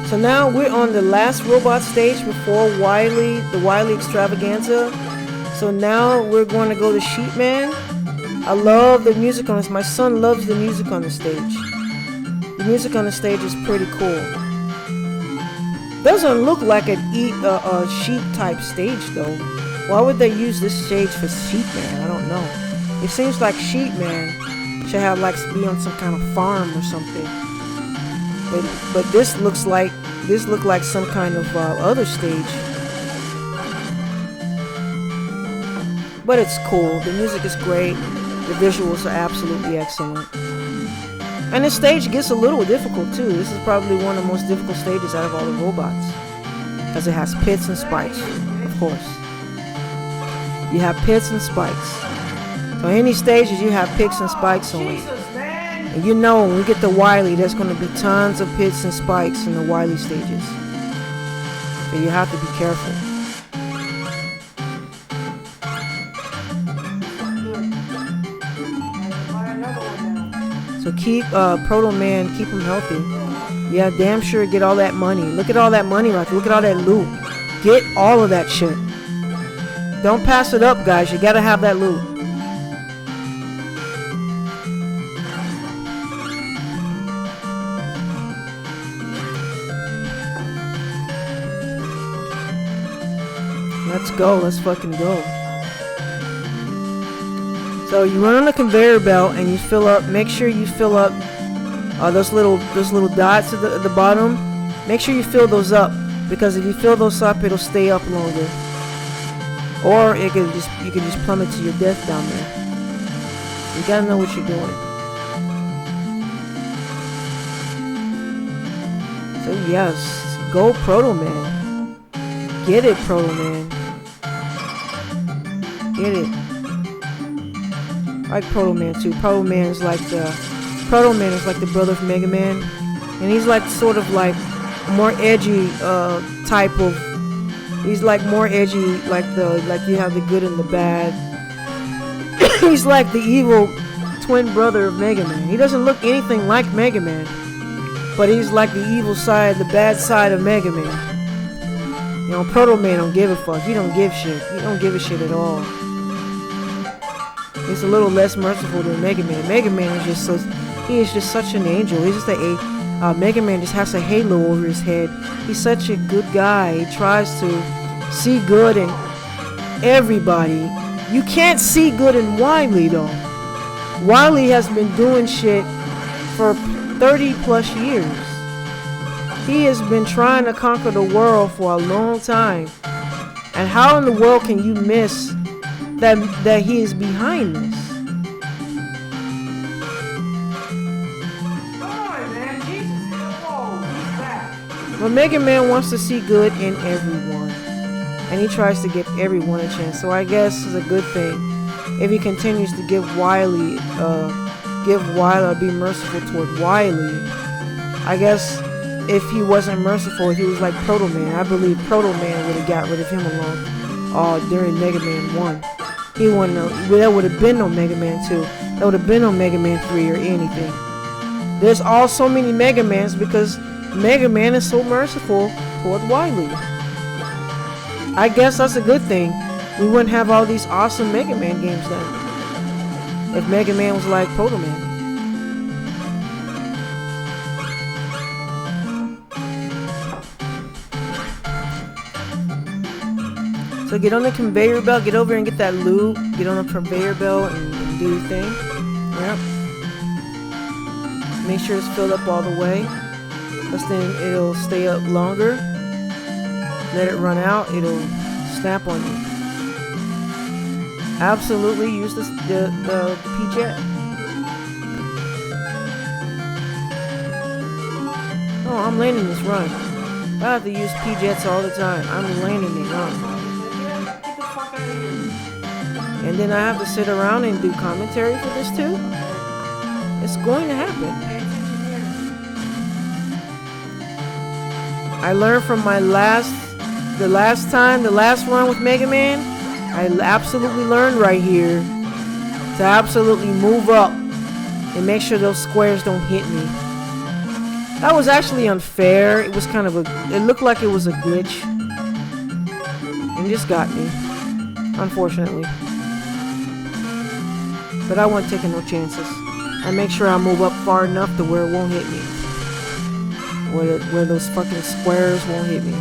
So now we're on the last robot stage before Wily, the Wily Extravaganza. So now we're going to go to Sheepman. I love the music on this. My son loves the music on the stage. The music on the stage is pretty cool. Doesn't look like a sheep type stage though. Why would they use this stage for Sheepman? I don't know. It seems like Sheepman should have be on some kind of farm or something. But this looked like some kind of other stage. But it's cool. The music is great. The visuals are absolutely excellent. And the stage gets a little difficult too. This is probably one of the most difficult stages out of all the robots. Because it has pits and spikes, of course. You have pits and spikes. So any stages you have pits and spikes on. And you know when we get to Wily, there's going to be tons of pits and spikes in the Wily stages. So you have to be careful. So keep Protoman, keep him healthy. Yeah, damn sure get all that money. Look at all that money right there. Look at all that loot. Get all of that shit. Don't pass it up, guys. You gotta have that loot. Let's go. Let's fucking go. So you run on the conveyor belt and you fill up. Make sure you fill up those little dots at the bottom. Make sure you fill those up, because if you fill those up, it'll stay up longer. Or you can just plummet to your death down there. You gotta know what you're doing. So yes, go Protoman. Get it, Protoman. Get it. I like Protoman too. Protoman is like the brother of Megaman, and he's like sort of like more edgy type of. He's like more edgy, like you have the good and the bad. He's like the evil twin brother of Megaman. He doesn't look anything like Megaman, but he's like the evil side, the bad side of Megaman. You know, Protoman don't give a fuck. He don't give shit. He don't give a shit at all. He's a little less merciful than Megaman. Megaman is just he is just such an angel. He's just Megaman just has a halo over his head. He's such a good guy. He tries to see good in everybody. You can't see good in Wily though. Wily has been doing shit for 30 plus years. He has been trying to conquer the world for a long time. And how in the world can you miss that he is behind this? But Mega Man wants to see good in everyone, and he tries to give everyone a chance. So I guess it's a good thing if he continues to give Wily, be merciful toward Wily. I guess if he wasn't merciful, if he was like Protoman, I believe Protoman would have got rid of him alone during Mega Man 1. He wouldn't know. There would have been no Mega Man 2. There would have been no Mega Man 3 or anything. There's all so many Mega Mans because Mega Man is so merciful toward Wily. I guess that's a good thing. We wouldn't have all these awesome Mega Man games then if Mega Man was like Protoman. So get on the conveyor belt, get over and get that loot, get on the conveyor belt and do your thing. Yep. Make sure it's filled up all the way, because then it'll stay up longer. Let it run out, it'll snap on you. Absolutely use the P-Jet. Oh, I'm landing this run. I have to use P-Jets all the time. I'm landing it run. And then I have to sit around and do commentary for this too? It's going to happen. I learned from my last run with Mega Man, I absolutely learned right here to absolutely move up and make sure those squares don't hit me. That was actually unfair. It was kind of it looked like it was a glitch. And just got me, unfortunately. But I wasn't taking no chances. I make sure I move up far enough to where it won't hit me. Where those fucking squares won't hit me.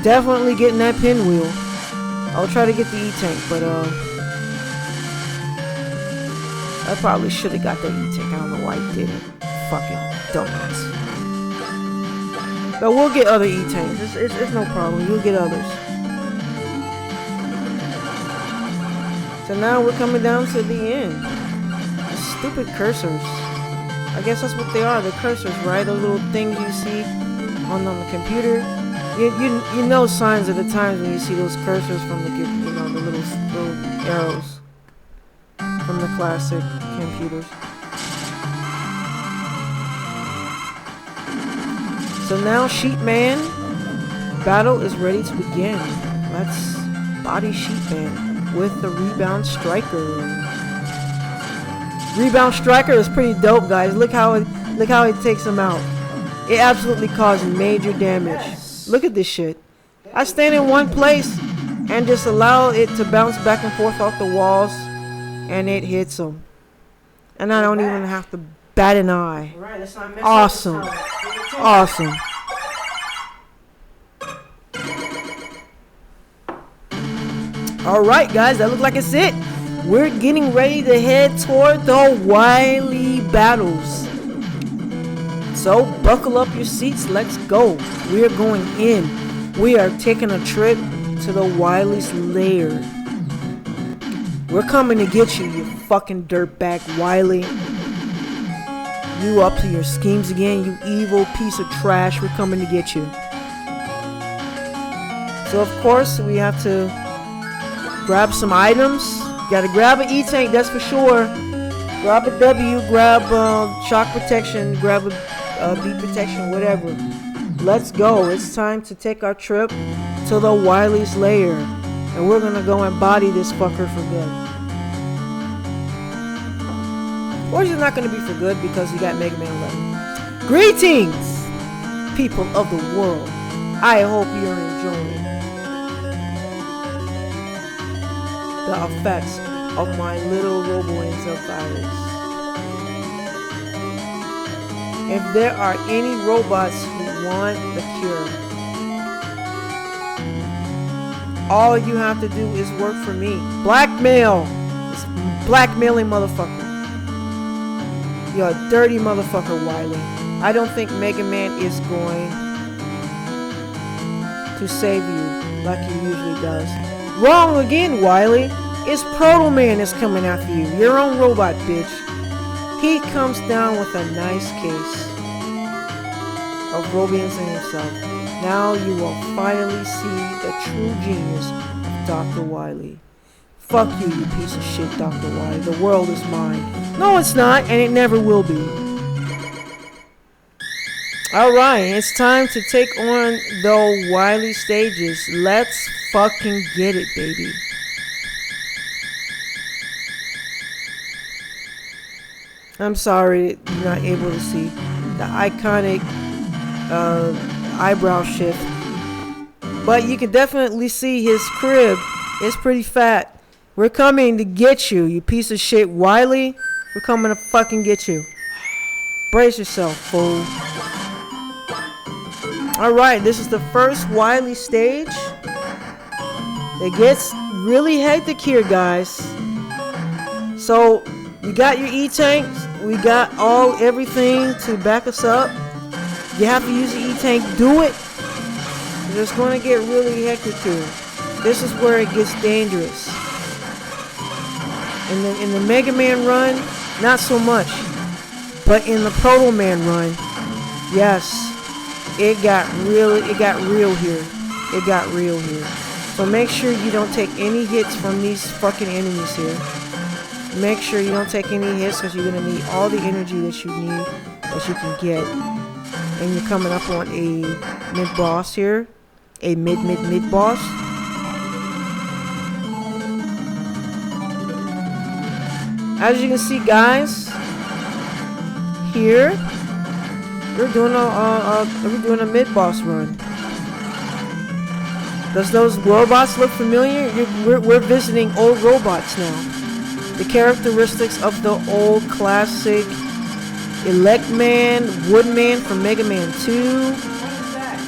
Definitely getting that pinwheel. I'll try to get the E-Tank, but I probably should have got that E-Tank. I don't know why I didn't. Fucking dumbass. But we'll get other E-Tanks. It's no problem. You'll get others. So now we're coming down to the end. Stupid cursors. I guess that's what they are. They're cursors, right? Those little things you see on the computer. You know signs of the times when you see those cursors from the the little arrows from the classic computers. So now Sheepman battle is ready to begin. Let's body Sheepman with the Rebound Striker. Rebound Striker is pretty dope, guys. Look how it takes him out. It absolutely caused major damage. Look at this shit. I stand in one place and just allow it to bounce back and forth off the walls, and it hits him. And I don't even have to bat an eye. Awesome. Awesome. Alright, guys, that looks like it's it. We're getting ready to head toward the Wily battles. So buckle up your seats, let's go. We are going in. We are taking a trip to the Wily's lair. We're coming to get you, you fucking dirtbag Wily. You up to your schemes again, you evil piece of trash. We're coming to get you. So of course we have to grab some items. Gotta grab an E-Tank, that's for sure. Grab a W, grab shock protection, grab a beat protection, whatever. Let's go. It's time to take our trip to the Wily's lair. And we're gonna go and body this fucker for good. Or is it not gonna be for good because you got Mega Man 11? Greetings, people of the world. I hope you're enjoying the effects of my little Robo-Enzo virus. If there are any robots who want the cure, all you have to do is work for me. Blackmail! This blackmailing motherfucker. You're a dirty motherfucker, Wily. I don't think Mega Man is going to save you like he usually does. Wrong again, Wily. It's Protoman that's coming after you. Your own robot, bitch. he comes down with a nice case of Robianson himself. Now you will finally see the true genius of Dr. Wily. Fuck you, you piece of shit, Dr. Wily. The world is mine. No, it's not, and it never will be. Alright, it's time to take on the Wily stages. Let's fucking get it, baby. I'm sorry you're not able to see the iconic eyebrow shift. But you can definitely see his crib. It's pretty fat. We're coming to get you, you piece of shit, Wily. We're coming to fucking get you. Brace yourself, fool. Alright, this is the first Wily stage. It gets really hectic here, guys. So, you got your E-tanks. We got everything to back us up. You have to use the E-tank. Do it. It's going to get really hectic here. This is where it gets dangerous. In the Megaman run, not so much. But in the Protoman run, yes. It got real here. It got real here. So make sure you don't take any hits from these fucking enemies here. Make sure you don't take any hits because you're going to need all the energy that you need, that you can get. And you're coming up on a mid-boss here. A mid-boss. As you can see, guys, here, we're doing a mid-boss run. Does those robots look familiar? We're visiting old robots now. The characteristics of the old classic Electman, Woodman from Megaman 2. What is that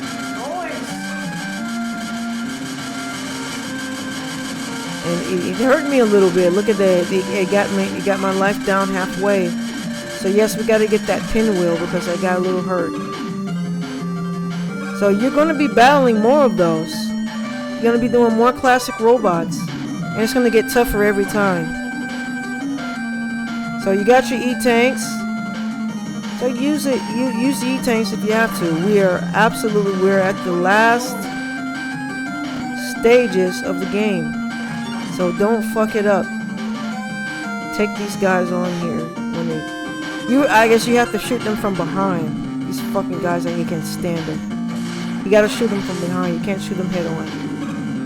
And noise? it hurt me a little bit. Look at that. It got my life down halfway. So yes, we got to get that pinwheel because I got a little hurt. So you're going to be battling more of those. You're going to be doing more classic robots. And it's going to get tougher every time. So you got your E-tanks. So use it. Use the E-tanks if you have to. We're at the last stages of the game. So don't fuck it up. Take these guys on here. I guess you have to shoot them from behind. These fucking guys, and you can't stand them. You gotta shoot them from behind. You can't shoot them head on.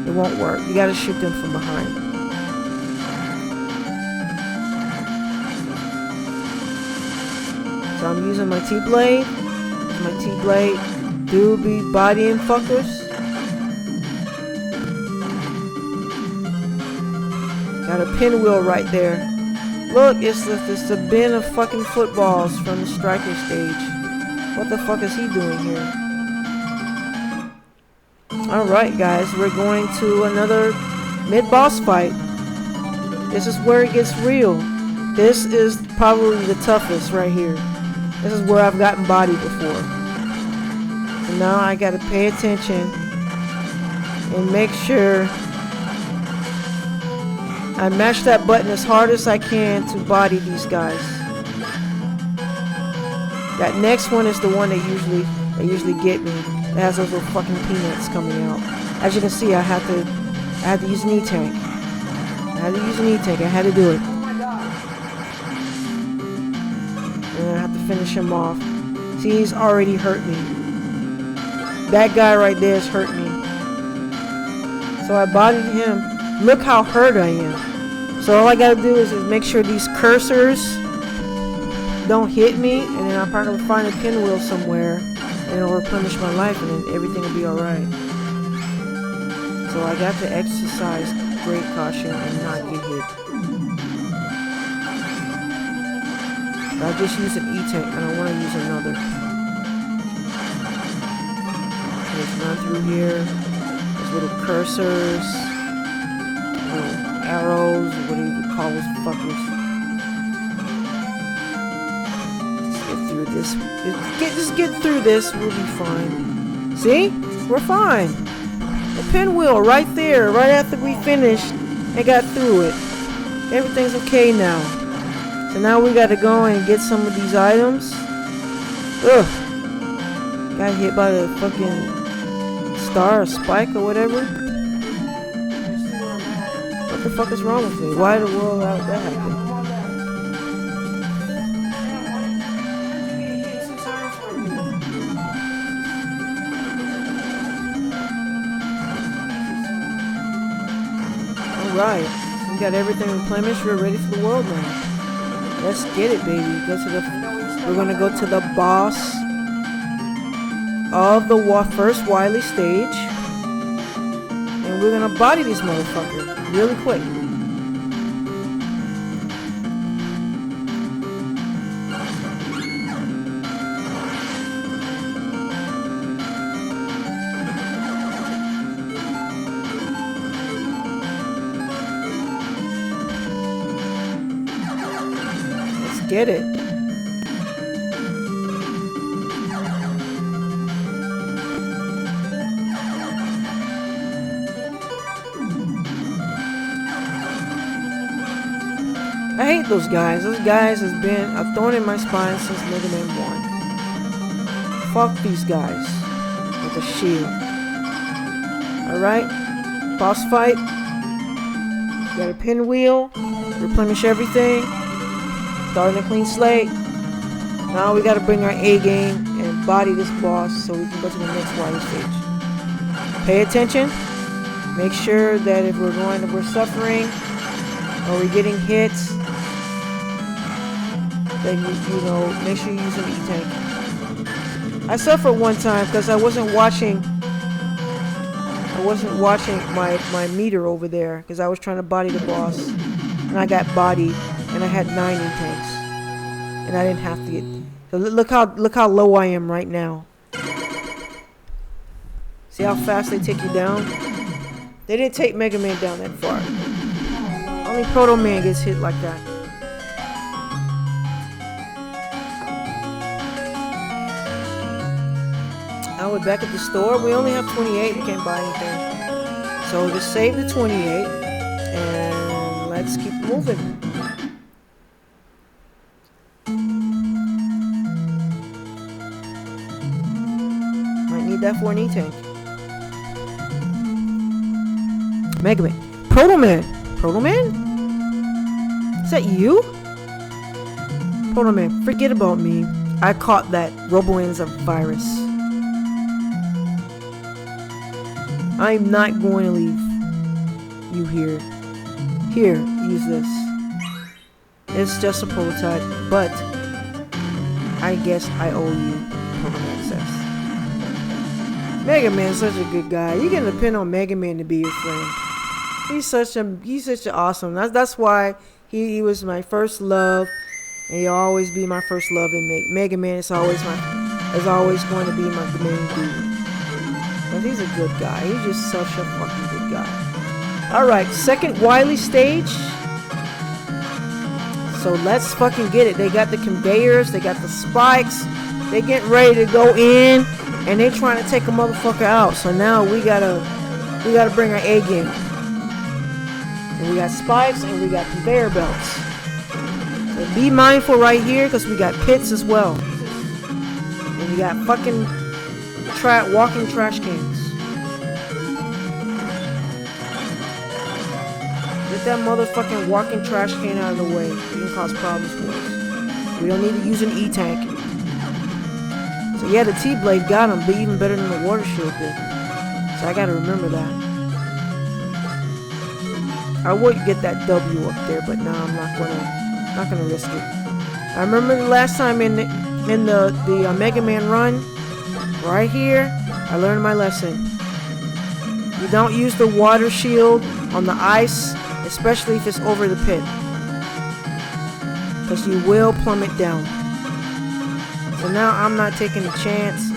It won't work. You gotta shoot them from behind. So I'm using my T-blade. My T-blade do be bodying fuckers. Got a pinwheel right there. Look, it's the bin of fucking footballs from the striker stage. What the fuck is he doing here? Alright, guys, we're going to another mid-boss fight. This is where it gets real. This is probably the toughest right here. This is where I've gotten bodied before. So now I gotta pay attention and make sure I mash that button as hard as I can to body these guys. That next one is the one that usually get me. It has those little fucking peanuts coming out. As you can see, I had to use an E-tank. I had to do it. And I have to finish him off. See, he's already hurt me. That guy right there has hurt me. So I bodied him. Look how hurt I am. So all I gotta do is make sure these cursors don't hit me, and then I'll probably find a pinwheel somewhere, and it'll replenish my life, and then everything will be alright. So I got to exercise great caution and not get hit. I just used an E-tank. I don't want to use another. Let's run through here. There's little cursors, little arrows, what do you call those fuckers? Just get through this. We'll be fine. See? We're fine. The pinwheel right there, right after we finished and got through it. Everything's okay now. So now we gotta go and get some of these items. Ugh. Got hit by the fucking star or spike or whatever. What the fuck is wrong with me? Why the world out that happened? Alright. We got everything replenished. We're ready for the world now. Let's get it, baby. We're gonna go to the boss of the first Wily stage. And we're gonna body this motherfucker really quick. Let's get it. I hate those guys. Those guys has been a thorn in my spine since Megaman 1. Fuck these guys with a shield. Alright, boss fight. Got a pinwheel, replenish everything, starting a clean slate. Now we gotta bring our A game and body this boss so we can go to the next Wily stage. Pay attention. Make sure that if we're suffering or we're getting hits, then you know, make sure you use an E-tank. I suffered one time because I wasn't watching my meter over there because I was trying to body the boss, and I got bodied, and I had 9 E-tanks, and I didn't have to get. So look how low I am right now. See how fast they take you down? They didn't take Megaman down that far. Only Protoman gets hit like that. Now we're back at the store. We only have 28. We can't buy anything. So just save the 28 and let's keep moving. Might need that for an E-tank. Megaman. Protoman. Protoman? Is that you? Protoman, forget about me. I caught that Robo-Enza virus. I'm not going to leave you here. Here, use this. It's just a prototype, but I guess I owe you Protoman access. Megaman's such a good guy. You can depend on Megaman to be your friend. He's such an awesome. That's why he was my first love, and he'll always be my first love. And Megaman is always going to be my main dude. But he's a good guy. He's just such a fucking good guy. Alright, second Wily stage. So let's fucking get it. They got the conveyors. They got the spikes. They getting ready to go in. And they trying to take a motherfucker out. So now we gotta bring our A game. And we got spikes and we got conveyor belts. So be mindful right here because we got pits as well. And we got fucking walking trash cans. Get that motherfucking walking trash can out of the way. It can cause problems for us. We don't need to use an E-tank. So yeah, the T-blade got him, but even better than the water shield did. So I gotta remember that. I would get that W up there, but now I'm not gonna risk it. I remember the last time in the Mega Man run. Right here, I learned my lesson. You don't use the water shield on the ice, especially if it's over the pit, because you will plummet down. So now I'm not taking a chance.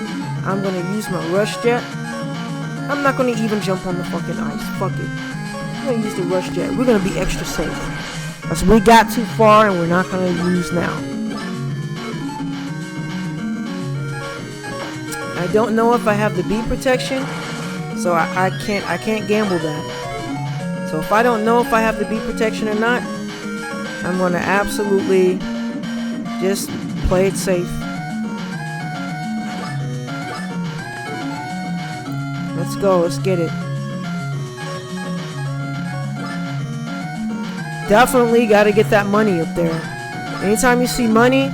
I'm going to use my rush jet. I'm not going to even jump on the fucking ice. Fuck it. I'm going to use the rush jet. We're going to be extra safe. Because we got too far and we're not going to use now. I don't know if I have the beam protection, so I can't gamble that. So if I don't know if I have the beam protection or not, I'm gonna absolutely just play it safe. Let's go, let's get it. Definitely gotta get that money up there. Anytime you see money,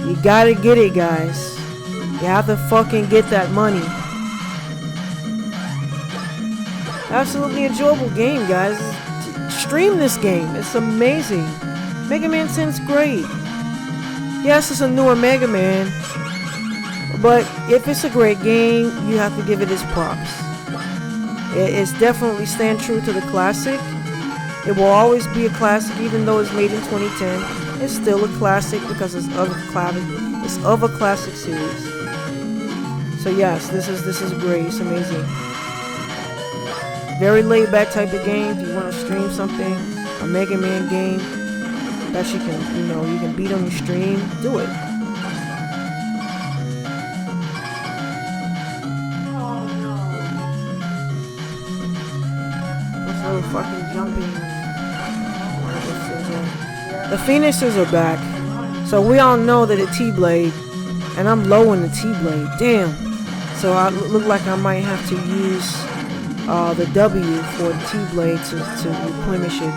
you gotta get it, guys. You have to fucking get that money. Absolutely enjoyable game, guys. Stream this game. It's amazing. Mega Man 10's great. Yes, it's a newer Mega Man, but if it's a great game, you have to give it its props. It's definitely stand true to the classic. It will always be a classic, even though it's made in 2010. It's still a classic because it's of a classic series. So yes, this is great. It's amazing. Very laid back type of game. If you want to stream something, a Mega Man game that you can beat on your stream, do it. This little fucking jumping. The Phoenixes are back. So we all know that the T-Blade, and I'm low in the T-Blade. Damn. So I look like I might have to use the W for the T-Blade to replenish it,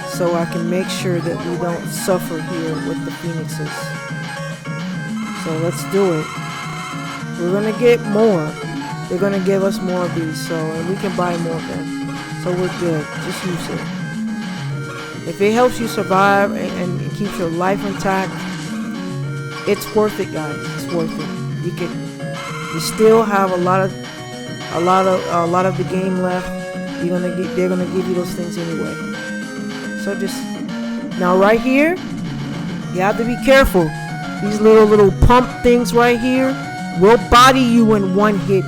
so I can make sure that we don't suffer here with the Phoenixes. So let's do it. We're gonna get more. They're gonna give us more of these, so we can buy more of them. So we're good. Just use it. If it helps you survive and keeps your life intact, it's worth it, guys. It's worth it. You still have a lot of the game left. They're gonna give you those things anyway. So just now, right here, you have to be careful. These little pump things right here will body you in one hit.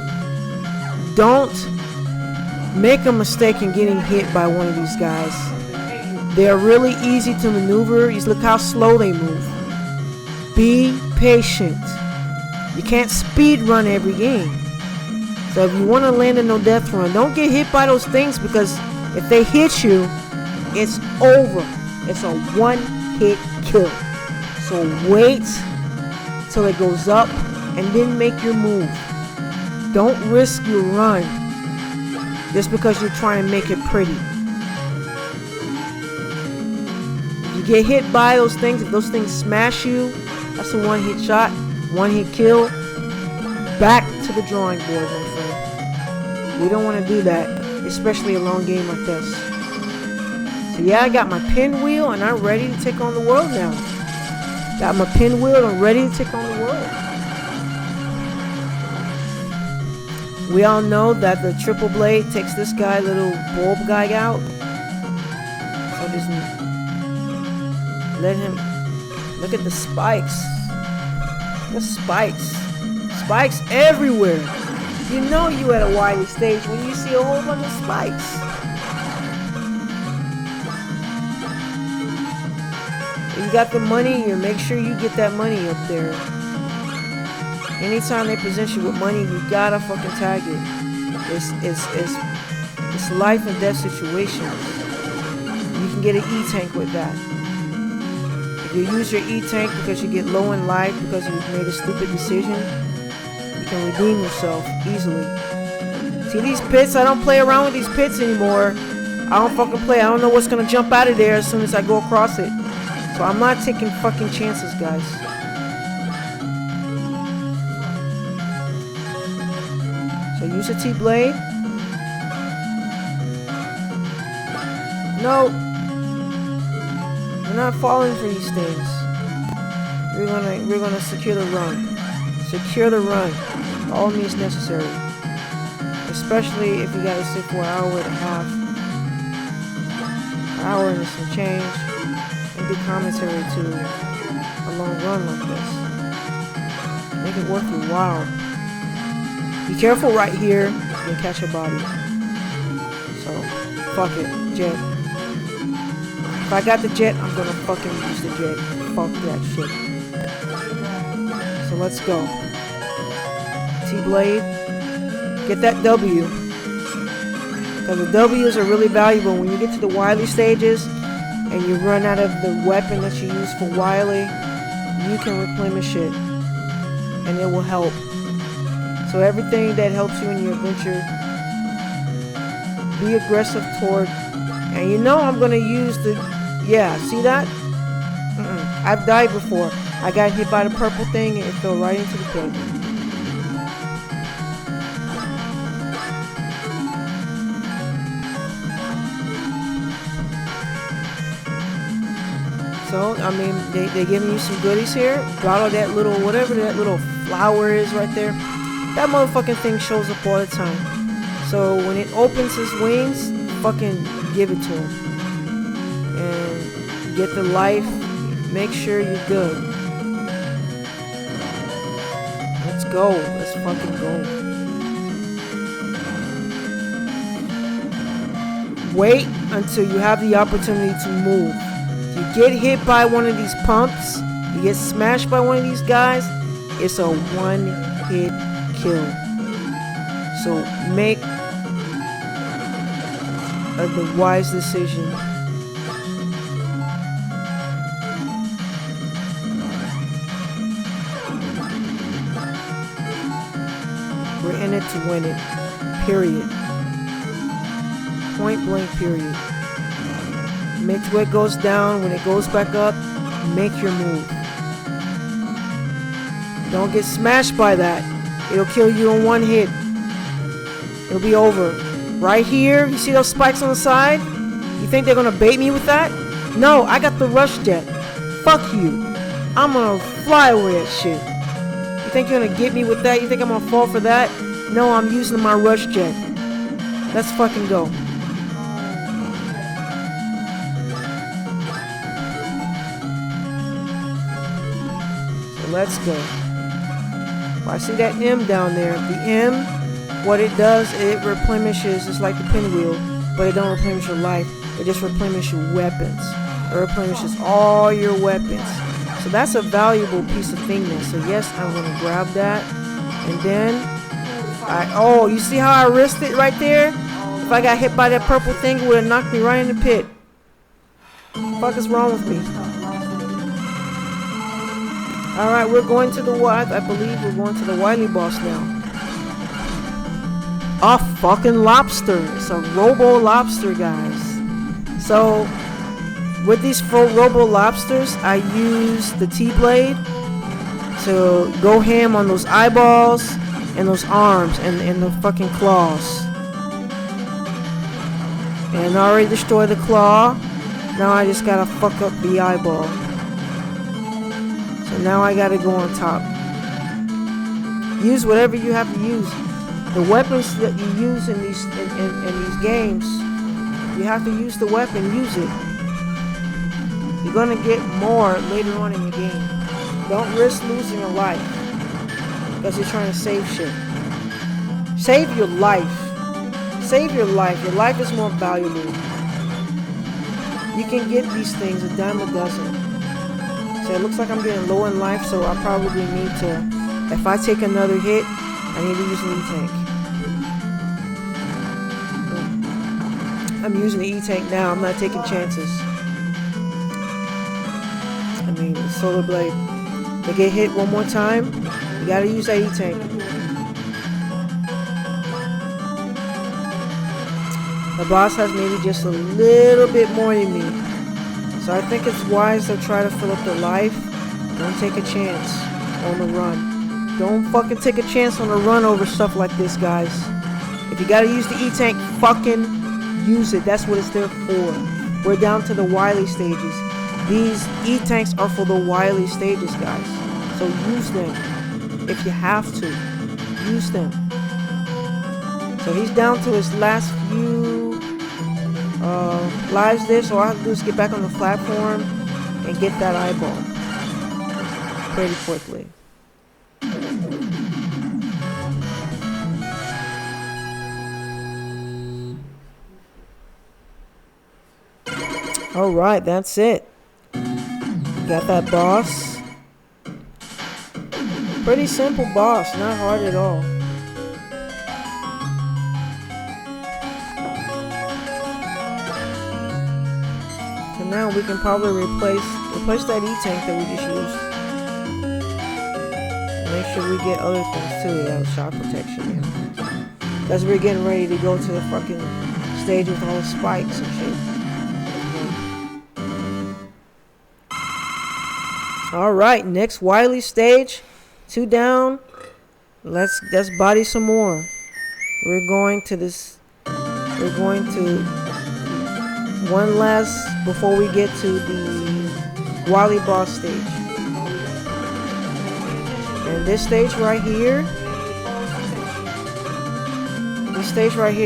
Don't make a mistake in getting hit by one of these guys. They're really easy to maneuver. Just look how slow they move. Be patient. You can't speed run every game. So if you want to land a no death run, don't get hit by those things, because if they hit you, it's over. It's a one-hit kill. So wait till it goes up and then make your move. Don't risk your run just because you're trying to make it pretty. If you get hit by those things, if those things smash you, that's a one-hit shot, one-hit kill. Back to the drawing board, my friend. We don't want to do that, especially a long game like this. So yeah, I got my pinwheel and I'm ready to take on the world now. Got my pinwheel and I'm ready to take on the world. We all know that the triple blade takes this guy, little bulb guy, out. So just let him. Look at the spikes. The spikes. Spikes everywhere. You know you at a wily stage when you see a whole bunch of spikes. You got the money, you make sure you get that money up there. Anytime they present you with money, you gotta fucking tag it. It's life and death situations. You can get an E-tank with that. If you use your E-tank because you get low in life because you made a stupid decision, you can redeem yourself easily. See these pits? I don't play around with these pits anymore. I don't fucking play. I don't know what's gonna jump out of there as soon as I go across it. So I'm not taking fucking chances, guys. So use a T-blade. No. We're not falling for these things. We're gonna secure the run. Secure the run. All means necessary. Especially if you gotta sit for an hour and a half. An hour and some change. And do commentary to a long run like this. Make it worth your while. Be careful right here. You'll catch a body. So, fuck it. Jet. If I got the jet, I'm gonna fucking use the jet. Fuck that shit. So let's go. T-blade. Get that W. Because the W's are really valuable when you get to the wily stages. and you run out of the weapon that you use for Wily, you can replenish it, and it will help. So everything that helps you in your adventure, be aggressive toward. And you know I'm gonna use the, yeah, see that? I've died before. I got hit by the purple thing and it fell right into the pit. So, I mean, they giving you some goodies here. Got all that little, whatever that little flower is right there. That motherfucking thing shows up all the time. So when it opens his wings, fucking give it to him. And get the life. Make sure you're good. Let's go. Let's fucking go. Wait until you have the opportunity to move. If you get hit by one of these pumps, you get smashed by one of these guys, it's a one-hit kill. So make the wise decision. We're in it to win it. Period. Point blank period. Make where it goes down. When it goes back up, make your move. Don't get smashed by that. It'll kill you in one hit. It'll be over. Right here, you see those spikes on the side? You think they're gonna bait me with that? No, I got the rush jet. Fuck you. I'm gonna fly over that shit. You think you're gonna get me with that? You think I'm gonna fall for that? No, I'm using my rush jet. Let's fucking go. So let's go. I see that M down there. The M, what it does, it replenishes. It's like the pinwheel, but it don't replenish your life. It just replenishes your weapons. It replenishes all your weapons. So that's a valuable piece of thingness. So yes, I'm gonna grab that, and then oh, you see how I risked it right there? If I got hit by that purple thing, it would have knocked me right in the pit. What the fuck is wrong with me? Alright, we're going to the I believe we're going to the Wily boss now. A fucking lobster. It's a robo lobster, guys. So with these robo lobsters, I use the T-blade to go ham on those eyeballs and those arms and the fucking claws. And I already destroyed the claw. Now I just gotta fuck up the eyeball. So now I gotta go on top. Use whatever you have to use. The weapons that you use in these these games, you have to use the weapon. Use it. You're gonna get more later on in your game. Don't risk losing a life because you're trying to save shit. Save your life. Save your life. Your life is more valuable. You can get these things a dime a dozen. So it looks like I'm getting low in life, so I probably need to, if I take another hit, I need to use an E-tank. I'm using the E-tank now. I'm not taking chances. I mean, solar blade. They get hit one more time, you gotta use that E-tank. The boss has maybe just a little bit more than me. So I think it's wise to try to fill up their life. Don't take a chance on the run. Don't fucking take a chance on the run over stuff like this, guys. If you gotta use the E-tank, fucking use it. That's what it's there for. We're down to the Wily stages. These E-tanks are for the Wily stages, guys. So use them. If you have to, use them. So he's down to his last few lives there, so all I have to do is get back on the platform and get that eyeball pretty quickly. Alright, that's it. Got that boss. Pretty simple boss, not hard at all. now we can probably replace that E-tank that we just used. Make sure we get other things too. Yeah, shock protection. Yeah. Because we're getting ready to go to the fucking stage with all the spikes and shit. Alright, next Wily stage. 2 down. Let's body some more. We're going to one last before we get to the Wily boss stage. And this stage right here,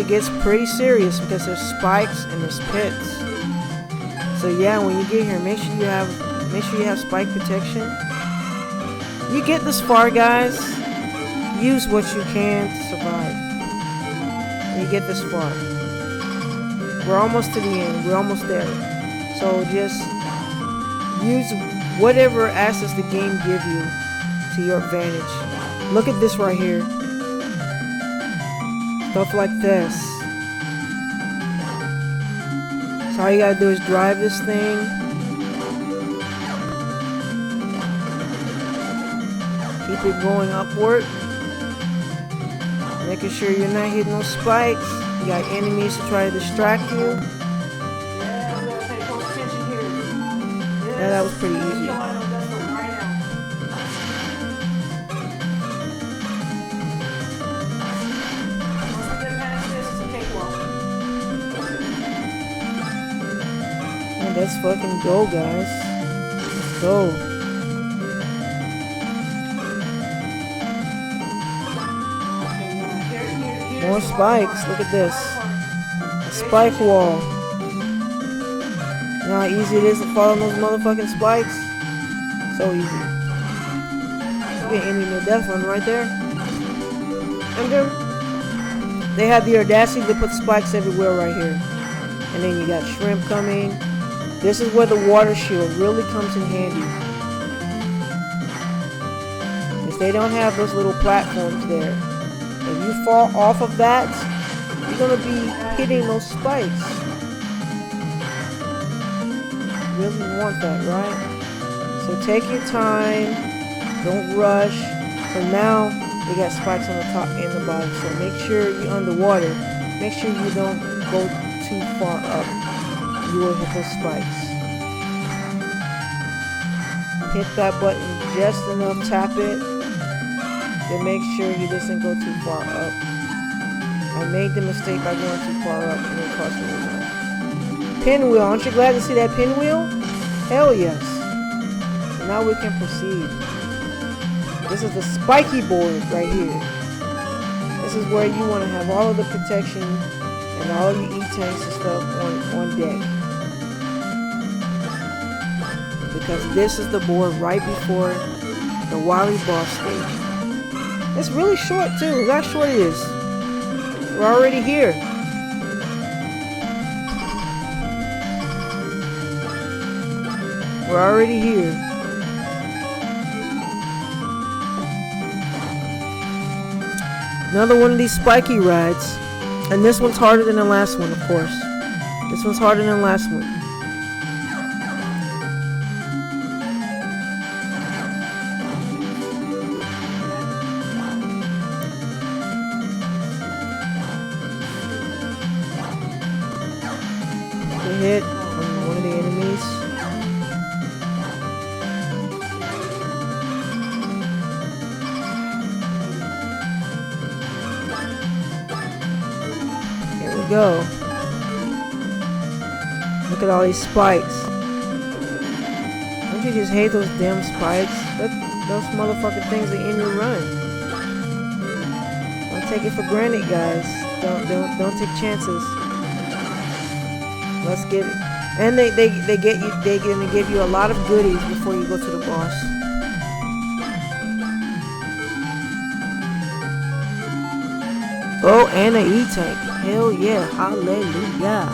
gets pretty serious because there's spikes and there's pits. So yeah, when you get here, make sure you have spike protection. You get this far, guys. Use what you can to survive. You get this far. We're almost to the end. We're almost there. So just use whatever assets the game gives you to your advantage. Look at this right here. Stuff like this. So all you gotta do is drive this thing. Keep it going upward. Making sure you're not hitting those spikes. You got enemies to try to distract you. Yeah, we gotta pay close attention here. Yeah, that was pretty easy. And let's fucking go, guys. Let's go. More spikes. Look at this. A spike wall. You know how easy it is to fall on those motherfucking spikes? So easy. You can end your death run right there. And then they have the audacity to put spikes everywhere right here. And then you got shrimp coming. This is where the water shield really comes in handy. Because they don't have those little platforms there. If you fall off of that, you're gonna be hitting those spikes. Really want that, right? So take your time, don't rush. For now, they got spikes on the top and the bottom, so make sure you're underwater. Make sure you don't go too far up. You will hit those spikes. Hit that button just enough, tap it. Then make sure he doesn't go too far up. I made the mistake by going too far up and it cost me more. Pinwheel, aren't you glad to see that pinwheel? Hell yes. So now we can proceed. This is the spiky board right here. This is where you want to have all of the protection and all your E-tanks and stuff on deck. Because this is the board right before the Wily boss stage. It's really short too. Look how short it is. We're already here. We're already here. Another one of these spiky rides. And this one's harder than the last one, of course. This one's harder than the last one. Hit on one of the enemies. Here we go. Look at all these spikes. Don't you just hate those damn spikes? Those motherfucking things that end your run. Don't take it for granted, guys. Don't take chances. Let's get it. And they're gonna give you a lot of goodies before you go to the boss. Oh, and an E-tank. Hell yeah. Hallelujah.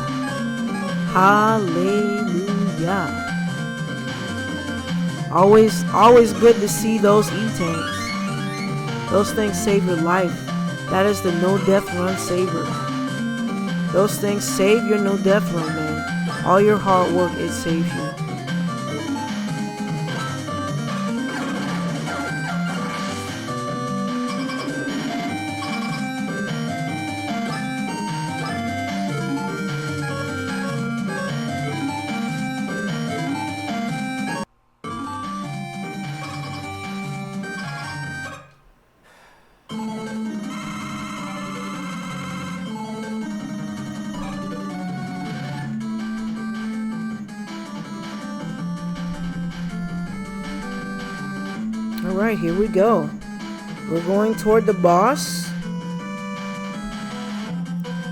Hallelujah. Always good to see those E-tanks. Those things save your life. That is the no death run saver. Those things save your no death run, man. All your hard work, it saves you. Alright, here we go. We're going toward the boss.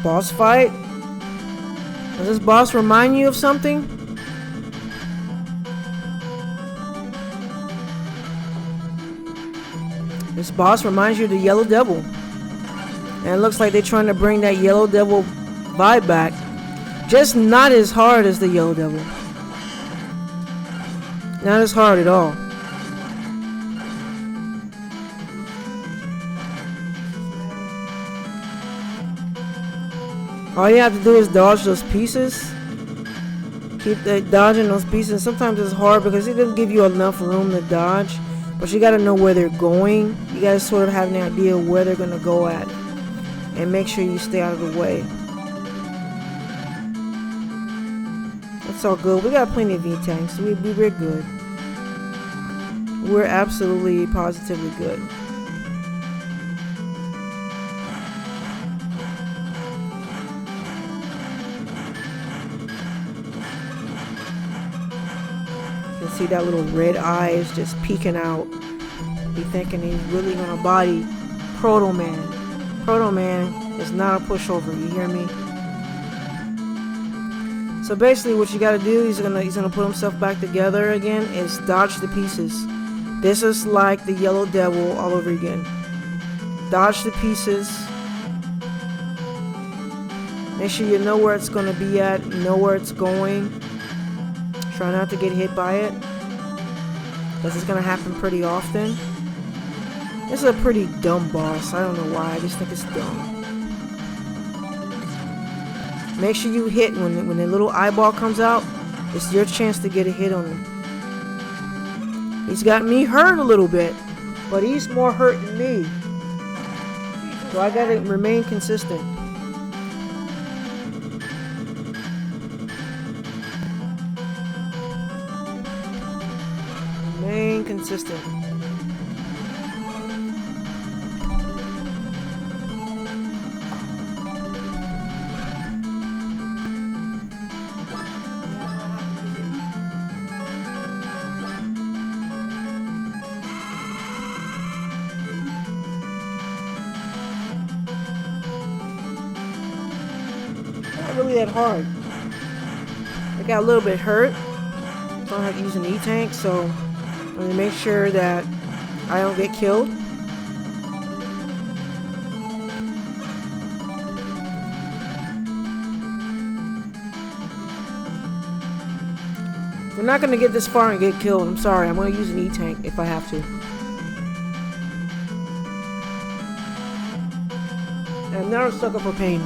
Boss fight. Does this boss remind you of something? This boss reminds you of the Yellow Devil. And it looks like they're trying to bring that Yellow Devil vibe back. Just not as hard as the Yellow Devil. Not as hard at all. All you have to do is dodge those pieces. Keep dodging those pieces. Sometimes it's hard because it doesn't give you enough room to dodge. But you gotta know where they're going. You gotta sort of have an idea of where they're gonna go at. And make sure you stay out of the way. It's all good. We got plenty of V-tanks. We're good. We're absolutely, positively good. See that little red eye is just peeking out. Be thinking he's really gonna body Protoman. Protoman is not a pushover, you hear me? So basically what you gotta do, he's gonna put himself back together again, is dodge the pieces. This is like the Yellow Devil all over again. Dodge the pieces. Make sure you know where it's gonna be at, know where it's going. Try not to get hit by it. This is gonna happen pretty often. This is a pretty dumb boss. I don't know why. I just think it's dumb. Make sure you hit when the little eyeball comes out. It's your chance to get a hit on him. He's got me hurt a little bit, but he's more hurt than me. So I gotta remain consistent. Remain consistent. Not really that hard. I got a little bit hurt. So I have to use an E-tank, so I'm gonna make sure that I don't get killed. We're not gonna get this far and get killed. I'm sorry. I'm gonna use an E-tank if I have to. I'm not a sucker for pain.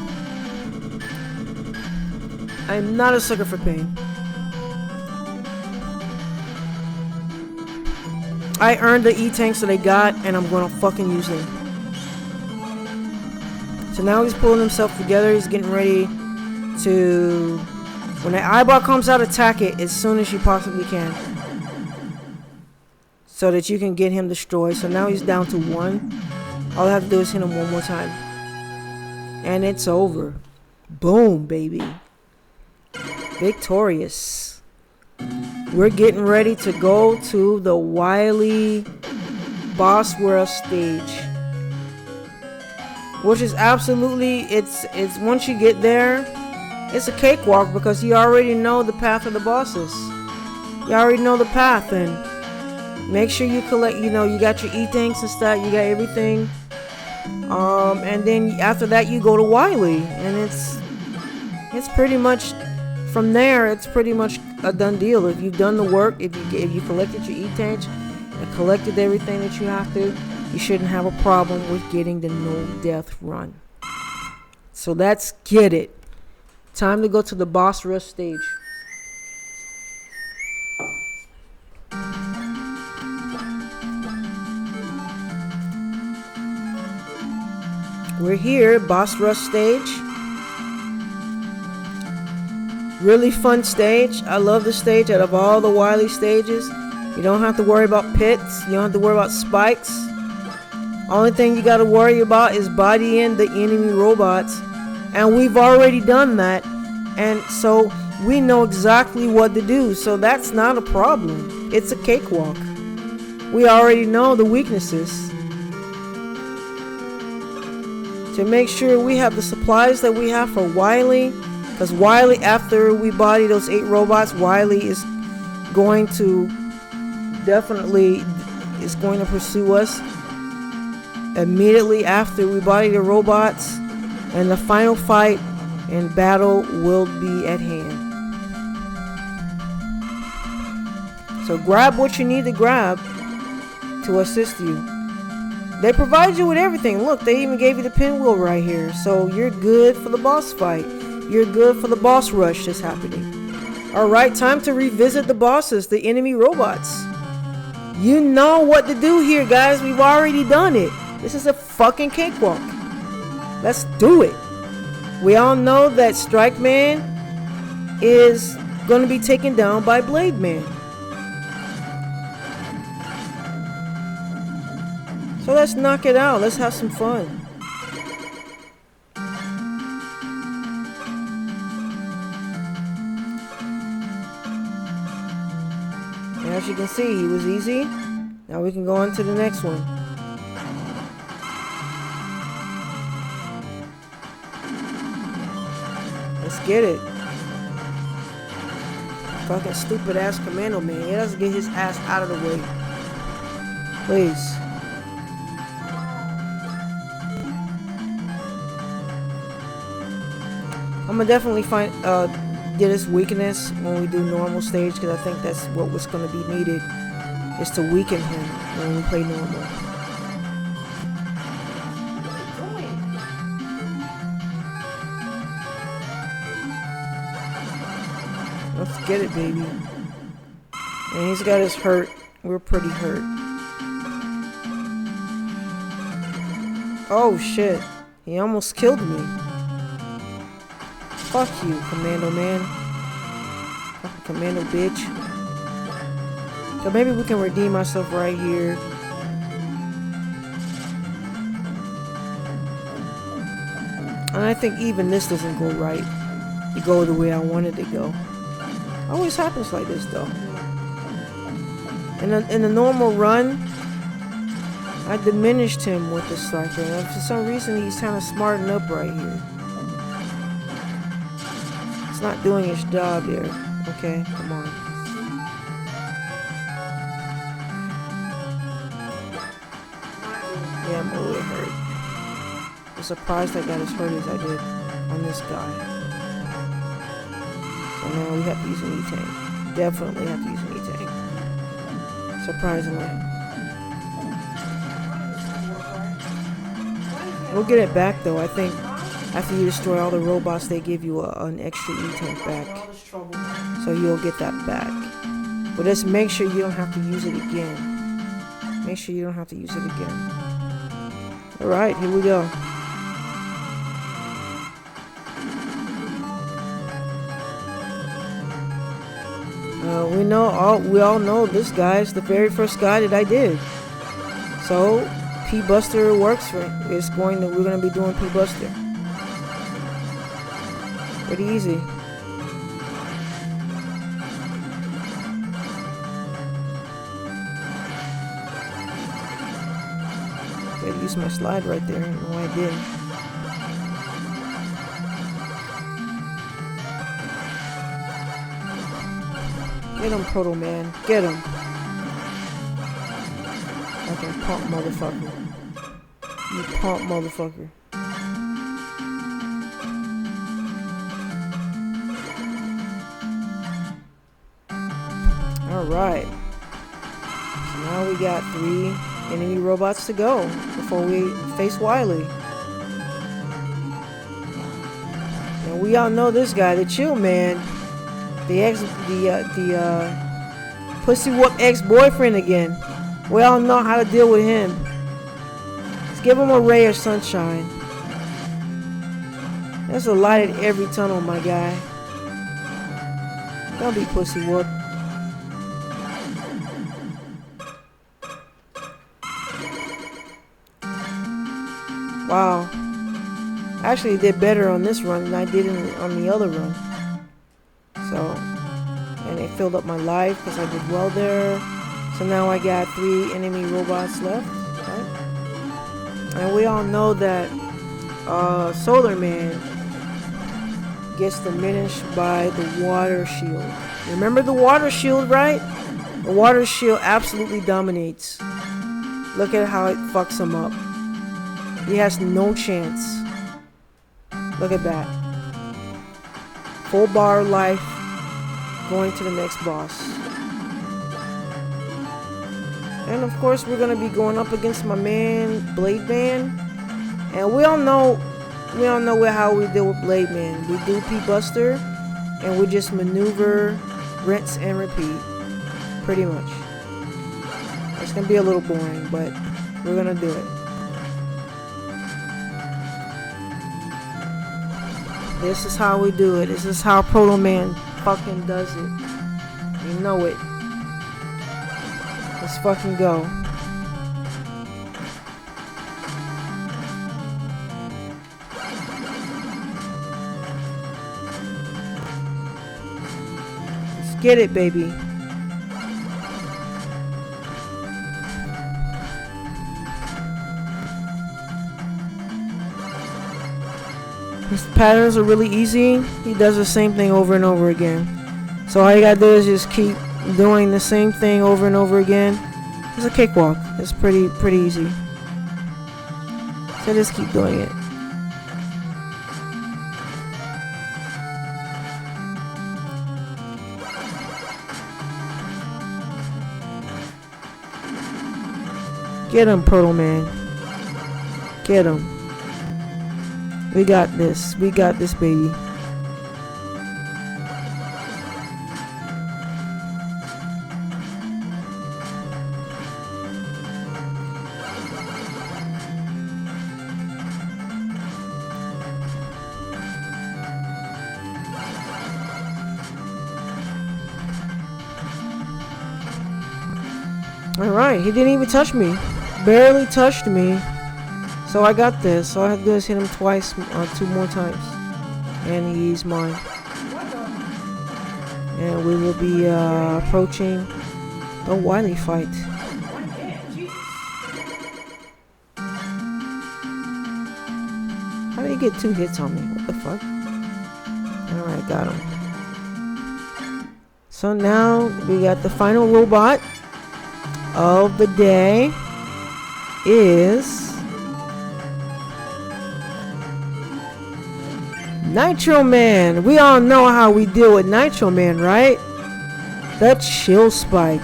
I'm not a sucker for pain. I earned the E-tanks that I got, and I'm gonna fucking use them. So now he's pulling himself together. He's getting ready to... When the eyeball comes out, attack it as soon as you possibly can. So that you can get him destroyed. So now he's down to 1. All I have to do is hit him one more time. And it's over. Boom, baby. Victorious. We're getting ready to go to the Wily Boss World stage. Which is absolutely, it's once you get there, it's a cakewalk because you already know the path of the bosses. You already know the path, and make sure you collect, you got your E-tanks and stuff, you got everything. And then after that you go to Wily, and it's pretty much, from there it's pretty much a done deal. If you've done the work, if you collected your E-tanks and collected everything that you have to, you shouldn't have a problem with getting the no death run. So let's get it. Time to go to the boss rush stage. here, boss rush stage. Really fun stage. I love the stage out of all the Wily stages. You don't have to worry about pits. You don't have to worry about spikes. Only thing you got to worry about is bodying the enemy robots. And we've already done that. And so we know exactly what to do. So that's not a problem. It's a cakewalk. We already know the weaknesses. To make sure we have the supplies that we have for Wily. Because Wily, after we body those 8 robots, Wily is going to definitely pursue us immediately after we body the robots, and the final fight and battle will be at hand. So grab what you need to grab to assist you. They provide you with everything. Look, they even gave you the pinwheel right here. So you're good for the boss fight. You're good for the boss rush that's happening. Alright, time to revisit the bosses, the enemy robots. You know what to do here, guys. We've already done it. This is a fucking cakewalk. Let's do it. We all know that Strike Man is going to be taken down by Blade Man. So let's knock it out. Let's have some fun. As you can see, he was easy. Now we can go on to the next one. Let's get it. Fucking stupid ass Commando Man. He doesn't get his ass out of the way. Please. I'm gonna definitely get his weakness when we do normal stage, because I think that's what was going to be needed, is to weaken him when we play normal. Let's get it, baby. And he's got us hurt. We're pretty hurt. Oh shit, he almost killed me. Fuck you, Commando Man. Fucking Commando bitch. So maybe we can redeem ourselves right here. And I think even this doesn't go right. To go the way I wanted to go. Always happens like this though. In the normal run, I diminished him with the striker. And for some reason he's kind of smarting up right here. It's not doing its job there. Okay, come on. Yeah, I'm a little hurt. I'm surprised I got as hurt as I did on this guy. So now we have to use an E-Tank. Definitely have to use an E-Tank. Surprisingly. We'll get it back though. I think after you destroy all the robots, they give you an extra E-Tank back. So you'll get that back. But just make sure you don't have to use it again. Make sure you don't have to use it again. Alright, here we go. We all know this guy is the very first guy that I did. So P-Buster works for it. We're gonna be doing P-Buster. Pretty easy. Gotta use my slide right there. I don't know why I didn't. Get him, Protoman. Get him. Fucking pump motherfucker. You pump motherfucker. Alright. So now we got 3 enemy robots to go before we face Wily. And we all know this guy, the Chill Man. The pussy whoop ex-boyfriend again. We all know how to deal with him. Let's give him a ray of sunshine. There's a light at every tunnel, my guy. Don't be pussy whoop. Wow. I actually did better on this run than I did on the other run. So, and it filled up my life because I did well there. So now I got 3 enemy robots left, right? And we all know that Solar Man gets diminished by the water shield. Remember the water shield, right? The water shield absolutely dominates. Look at how it fucks him up. He has no chance. Look at that. Full bar life going to the next boss. And of course we're gonna be going up against my man Blade Man. And we all know how we deal with Blade Man. We do P-Buster and we just maneuver, rinse and repeat. Pretty much. It's gonna be a little boring, but we're gonna do it. This is how we do it. This is how Protoman fucking does it. You know it. Let's fucking go. Let's get it, baby. His patterns are really easy. He does the same thing over and over again. So all you gotta do is just keep doing the same thing over and over again. It's a cakewalk. It's pretty easy. So just keep doing it. Get him, Protoman. Get him. We got this. We got this, baby. Alright, he didn't even touch me. Barely touched me. So I got this. All I have to do is hit him twice, 2 more times. And he's mine. And we will be approaching the Wily fight. How did he get 2 hits on me? What the fuck? Alright, got him. So now we got the final robot of the day is Nitro Man. We all know how we deal with Nitro Man, right? That chill spike.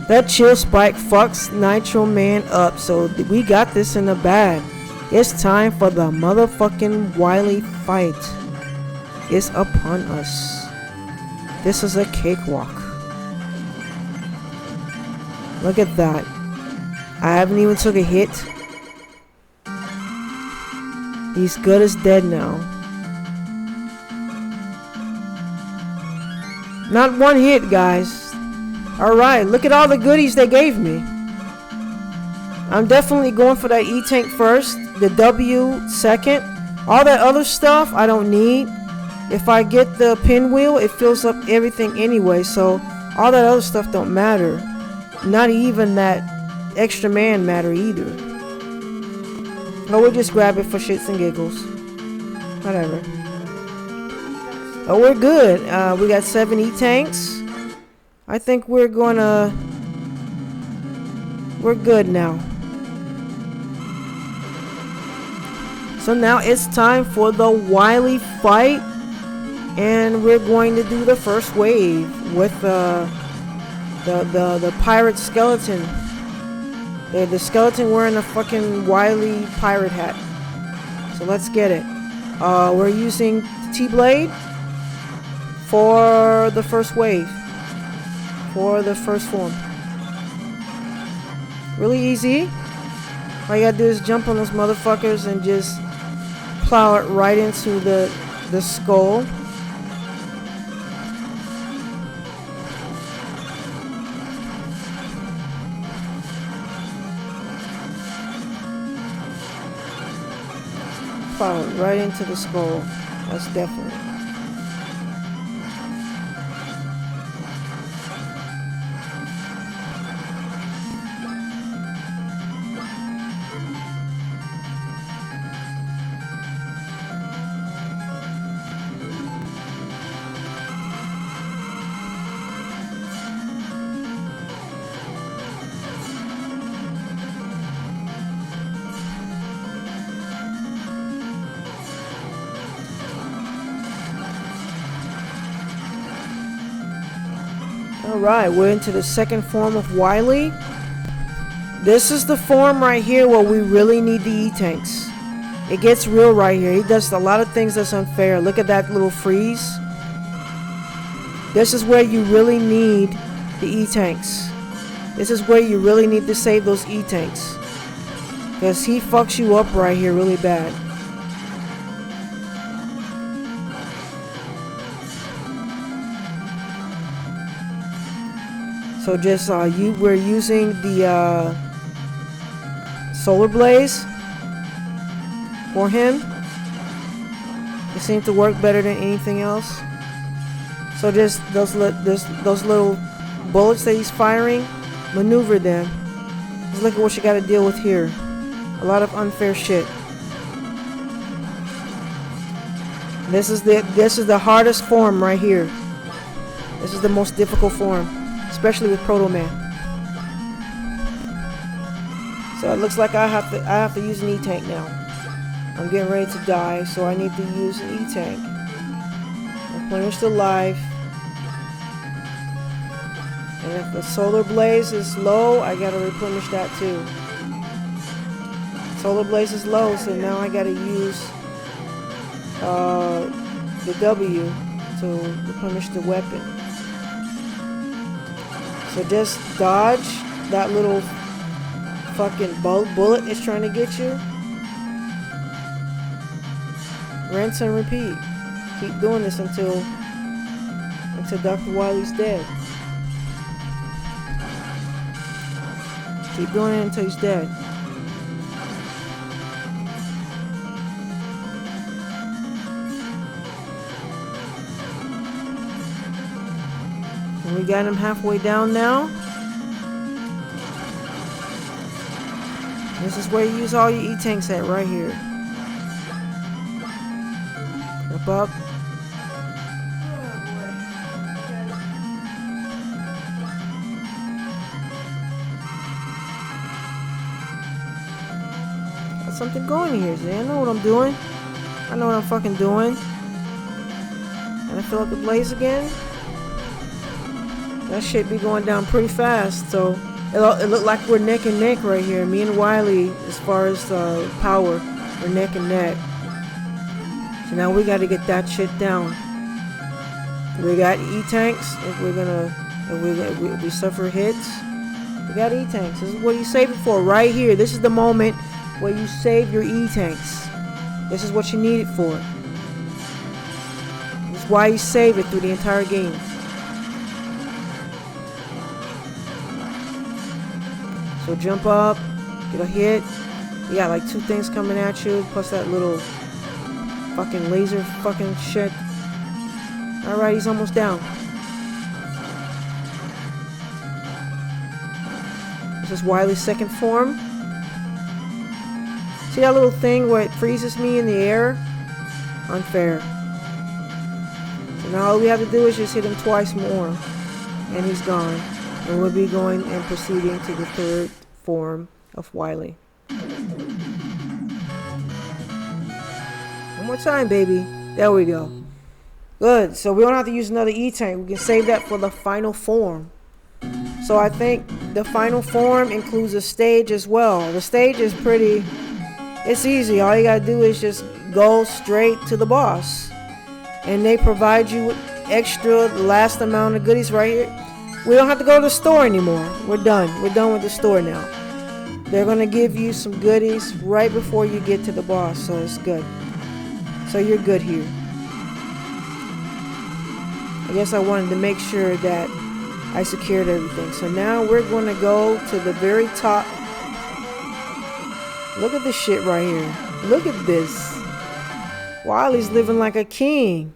That chill spike fucks Nitro Man up. So we got this in the bag. It's time for the motherfucking Wily fight. It's upon us. This is a cakewalk. Look at that. I haven't even took a hit. He's good as dead now. Not 1 hit, guys. Alright, look at all the goodies they gave me. I'm definitely going for that E-Tank first. The W second. All that other stuff I don't need. If I get the pinwheel, it fills up everything anyway. So all that other stuff don't matter. Not even that extra man matter either. But we'll just grab it for shits and giggles. Whatever. Oh, we're good. We got 7 E-Tanks. I think we're gonna... We're good now. So now it's time for the Wily fight. And we're going to do the first wave with the pirate skeleton. The skeleton wearing a fucking Wily pirate hat. So let's get it. We're using T-Blade for the first wave. For the first form. Really easy. All you gotta do is jump on those motherfuckers and just plow it right into the skull. Plow it right into the skull. That's definitely. Alright, we're into the second form of Wily. This is the form right here where we really need the E-Tanks. It gets real right here. He does a lot of things that's unfair. Look at that little freeze. This is where you really need the E-Tanks. This is where you really need to save those E-Tanks. Because he fucks you up right here really bad. So just we're using the solar blaze for him. It seems to work better than anything else. So just those little bullets that he's firing, maneuver them. Just look at what you got to deal with here. A lot of unfair shit. This is the hardest form right here. This is the most difficult form. Especially with Protoman. So it looks like I have to use an E-Tank now. I'm getting ready to die, so I need to use an E-Tank. Replenish the life. And if the solar blaze is low, I gotta replenish that too. Solar blaze is low, so now I gotta use the W to replenish the weapon. So just dodge that little fucking bullet it's trying to get you. Rinse and repeat. Keep doing this until Dr. Wily's dead. Keep doing it until he's dead. We got him halfway down now. This is where you use all your E-Tanks at, right here. Up, up. Got something going here, see? I know what I'm doing. I know what I'm fucking doing. And I fill up the blaze again. That shit be going down pretty fast, so it looked like we're neck and neck right here. Me and Wily, as far as power, we're neck and neck. So now we got to get that shit down. We got E-Tanks. If we suffer hits, we got E-Tanks. This is what you save it for, right here. This is the moment where you save your E-Tanks. This is what you need it for. This is why you save it through the entire game. So jump up, get a hit. You got like two things coming at you, plus that little fucking laser fucking shit. Alright, he's almost down. This is Wily's second form. See that little thing where it freezes me in the air? Unfair. So now all we have to do is just hit him twice more. And he's gone. And we'll be going and proceeding to the third form of Wily. One more time, baby. There we go. Good. So we don't have to use another E-Tank. We can save that for the final form. So I think the final form includes a stage as well. The stage is pretty... It's easy. All you gotta do is just go straight to the boss. And they provide you with extra last amount of goodies right here. We don't have to go to the store anymore. We're done. We're done with the store now. They're going to give you some goodies right before you get to the boss, so it's good. So you're good here. I guess I wanted to make sure that I secured everything. So now we're going to go to the very top. Look at this shit right here. Look at this. Wiley's living like a king.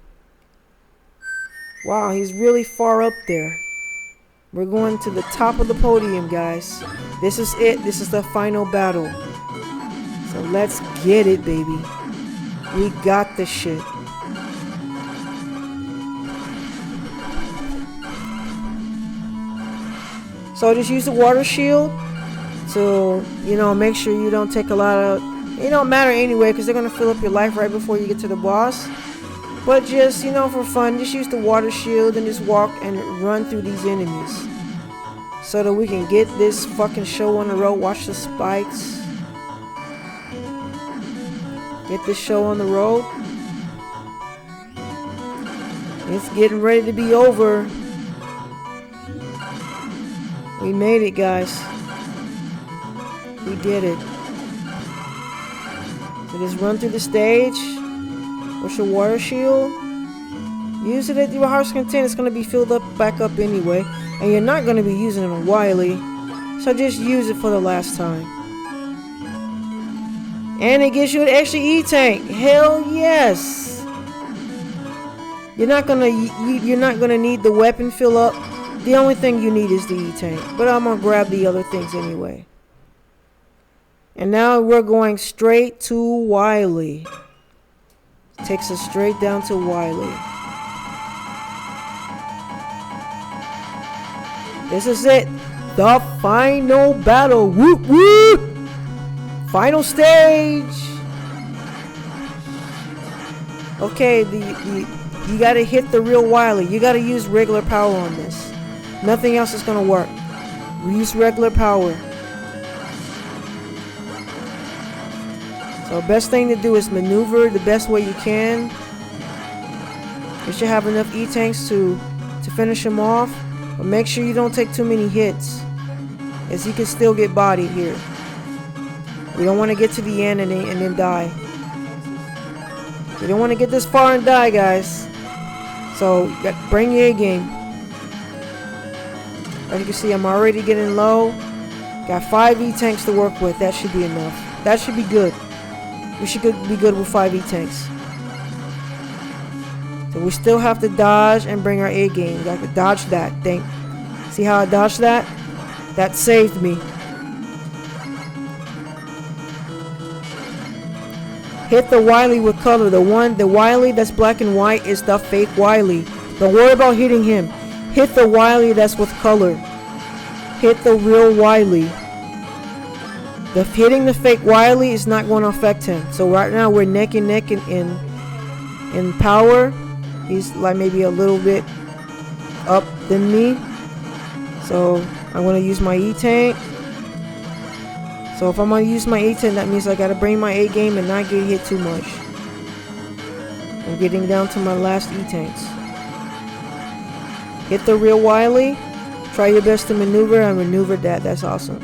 Wow, he's really far up there. We're going to the top of the podium, guys. This is it. This is the final battle. So let's get it, baby. We got this shit. So just use the water shield to, make sure you don't take a lot of... It don't matter anyway, because they're going to fill up your life right before you get to the boss. But just, for fun, just use the water shield and just walk and run through these enemies. So that we can get this fucking show on the road. Watch the spikes. Get this show on the road. It's getting ready to be over. We made it, guys. We did it. So just run through the stage with your water shield. Use it at your heart's content. It's going to be filled up back up anyway. And you're not going to be using it on Wily. So just use it for the last time. And it gives you an extra E-tank. Hell yes. You're not gonna need the weapon fill up. The only thing you need is the E-tank. But I'm gonna grab the other things anyway. And now we're going straight to Wily. Takes us straight down to Wily. This is it. The final battle. Whoop whoop. Final stage. Okay, you gotta hit the real Wily. You gotta use regular power on this. Nothing else is gonna work. Use regular power. So best thing to do is maneuver the best way you can. You should have enough E-tanks to finish him off. But make sure you don't take too many hits, as he can still get bodied here. We don't want to get to the end and then die. We don't want to get this far and die, guys. So bring your A game. As you can see, I'm already getting low. Got 5 E-tanks to work with. That should be enough. That should be good. We should be good with 5 E-tanks. So we still have to dodge and bring our A game. We have to dodge that. See how I dodged that? That saved me. Hit the Wily with color. The Wily that's black and white is the fake Wily. Don't worry about hitting him. Hit the Wily that's with color. Hit the real Wily. Hitting the fake Wily is not going to affect him. So right now we're neck and neck in power. He's like maybe a little bit up than me. So I'm going to use my E-tank. So if I'm going to use my E-tank, that means I got to bring my A game and not get hit too much. I'm getting down to my last E-tanks. Hit the real Wily. Try your best to maneuver and maneuver that. That's awesome.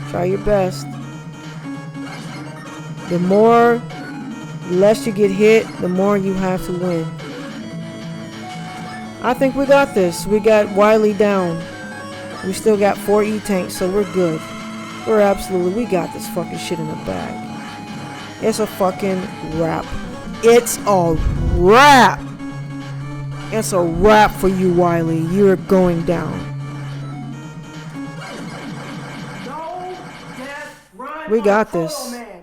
Try your best. The less you get hit, the more you have to win. I think we got this. We got Wily down. We still got 4 E-tanks, so we're good. We got this fucking shit in the bag. It's a fucking wrap. It's a wrap. It's a wrap for you, Wily. You're going down. We got this. Protoman.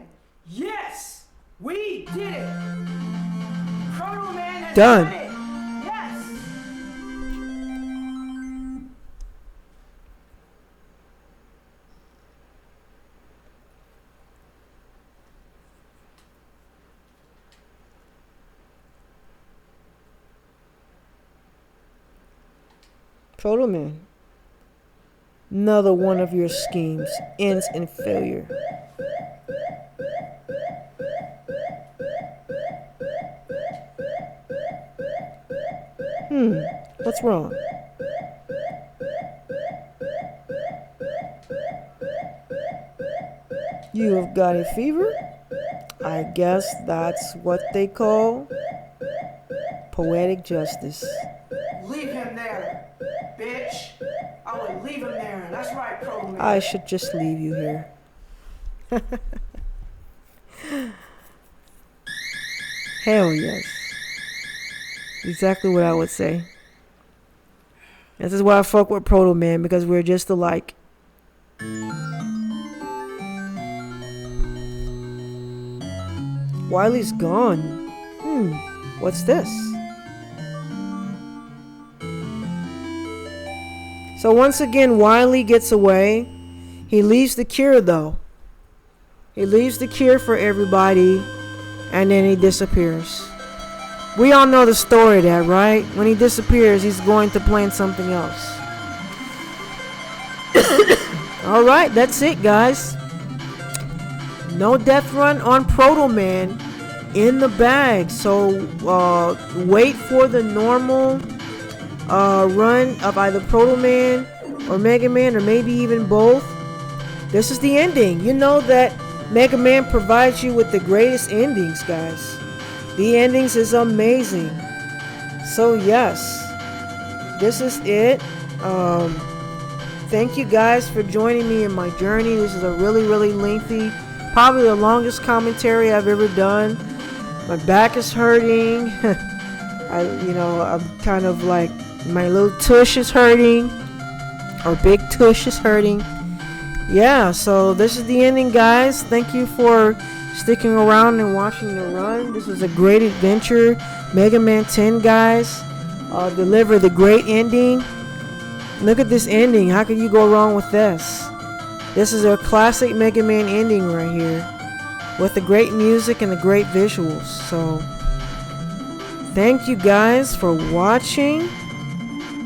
Yes, we did it. Protoman has Done. done it. Yes. Protoman. Another one of your schemes ends in failure. What's wrong? You have got a fever? I guess that's what they call poetic justice. Leave him there, bitch. I would leave him there. That's right, Protoman. I should just leave you here. Hell yes. Exactly what I would say. This is why I fuck with Protoman, because we're just alike. Wiley's gone. What's this? So once again, Wiley gets away. He leaves the cure though. He leaves the cure for everybody, and then he disappears. We all know the story of that, right? When he disappears, he's going to plan something else. Alright, that's it, guys. No death run on Protoman in the bag. So wait for the normal run of either Protoman or Megaman, or maybe even both. This is the ending. You know that Megaman provides you with the greatest endings, guys. The endings is amazing. So yes, this is it. Thank you guys for joining me in my journey. This is a really lengthy, probably the longest commentary I've ever done. My back is hurting. I'm kind of like, my little tush is hurting, or big tush is hurting. Yeah, so this is the ending, guys. Thank you for sticking around and watching the run. This is a great adventure. Mega Man 10, guys, deliver the great ending. Look at this ending. How could you go wrong with this? This is a classic Mega Man ending right here, with the great music and the great visuals. So thank you guys for watching.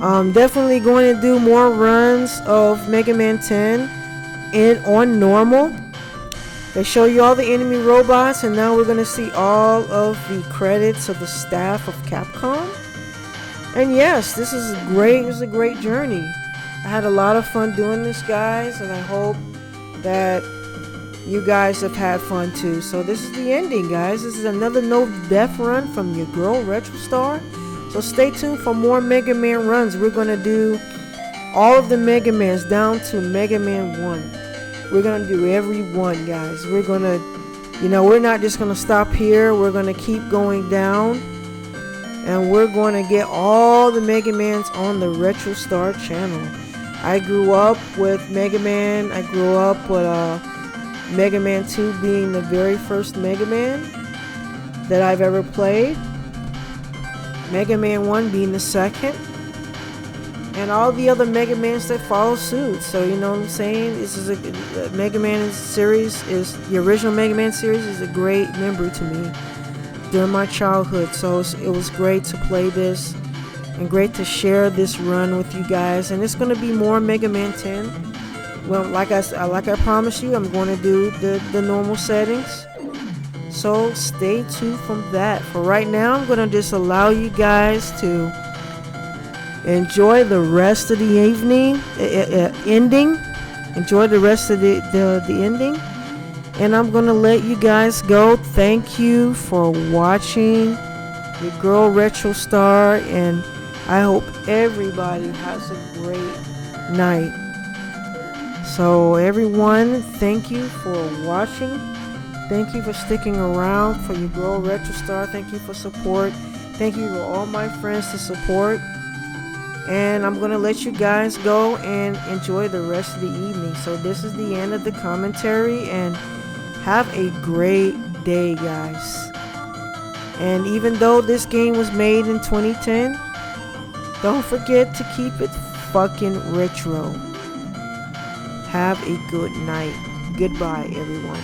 I'm definitely going to do more runs of Mega Man 10 on normal. They show you all the enemy robots, and now we're going to see all of the credits of the staff of Capcom. And yes, this is great. This is a great journey. I had a lot of fun doing this, guys, and I hope that you guys have had fun too. So this is the ending, guys. This is another no death run from your girl Retrostar. So stay tuned for more Mega Man runs. We're going to do all of the Mega Mans down to Mega Man 1. We're going to do every one, guys. We're going to, we're not just going to stop here. We're going to keep going down. And we're going to get all the Mega Mans on the Retrostar channel. I grew up with Mega Man. I grew up with Mega Man 2 being the very first Mega Man that I've ever played. Mega Man 1 being the second. And all the other Mega Mans that follow suit. So you know what I'm saying? This is a Mega Man series, the original Mega Man series is a great memory to me during my childhood. So it was great to play this and great to share this run with you guys. And it's going to be more Mega Man 10. Well, like I promised you, I'm going to do the normal settings. So stay tuned from that. For right now, I'm going to just allow you guys to enjoy the rest of the evening, ending. Enjoy the rest of the ending. And I'm going to let you guys go. Thank you for watching your girl Retrostar. And I hope everybody has a great night. So everyone, thank you for watching. Thank you for sticking around for your girl Retrostar. Thank you for support. Thank you to all my friends to support. And I'm going to let you guys go and enjoy the rest of the evening. So this is the end of the commentary. And have a great day, guys. And even though this game was made in 2010, don't forget to keep it fucking retro. Have a good night. Goodbye, everyone.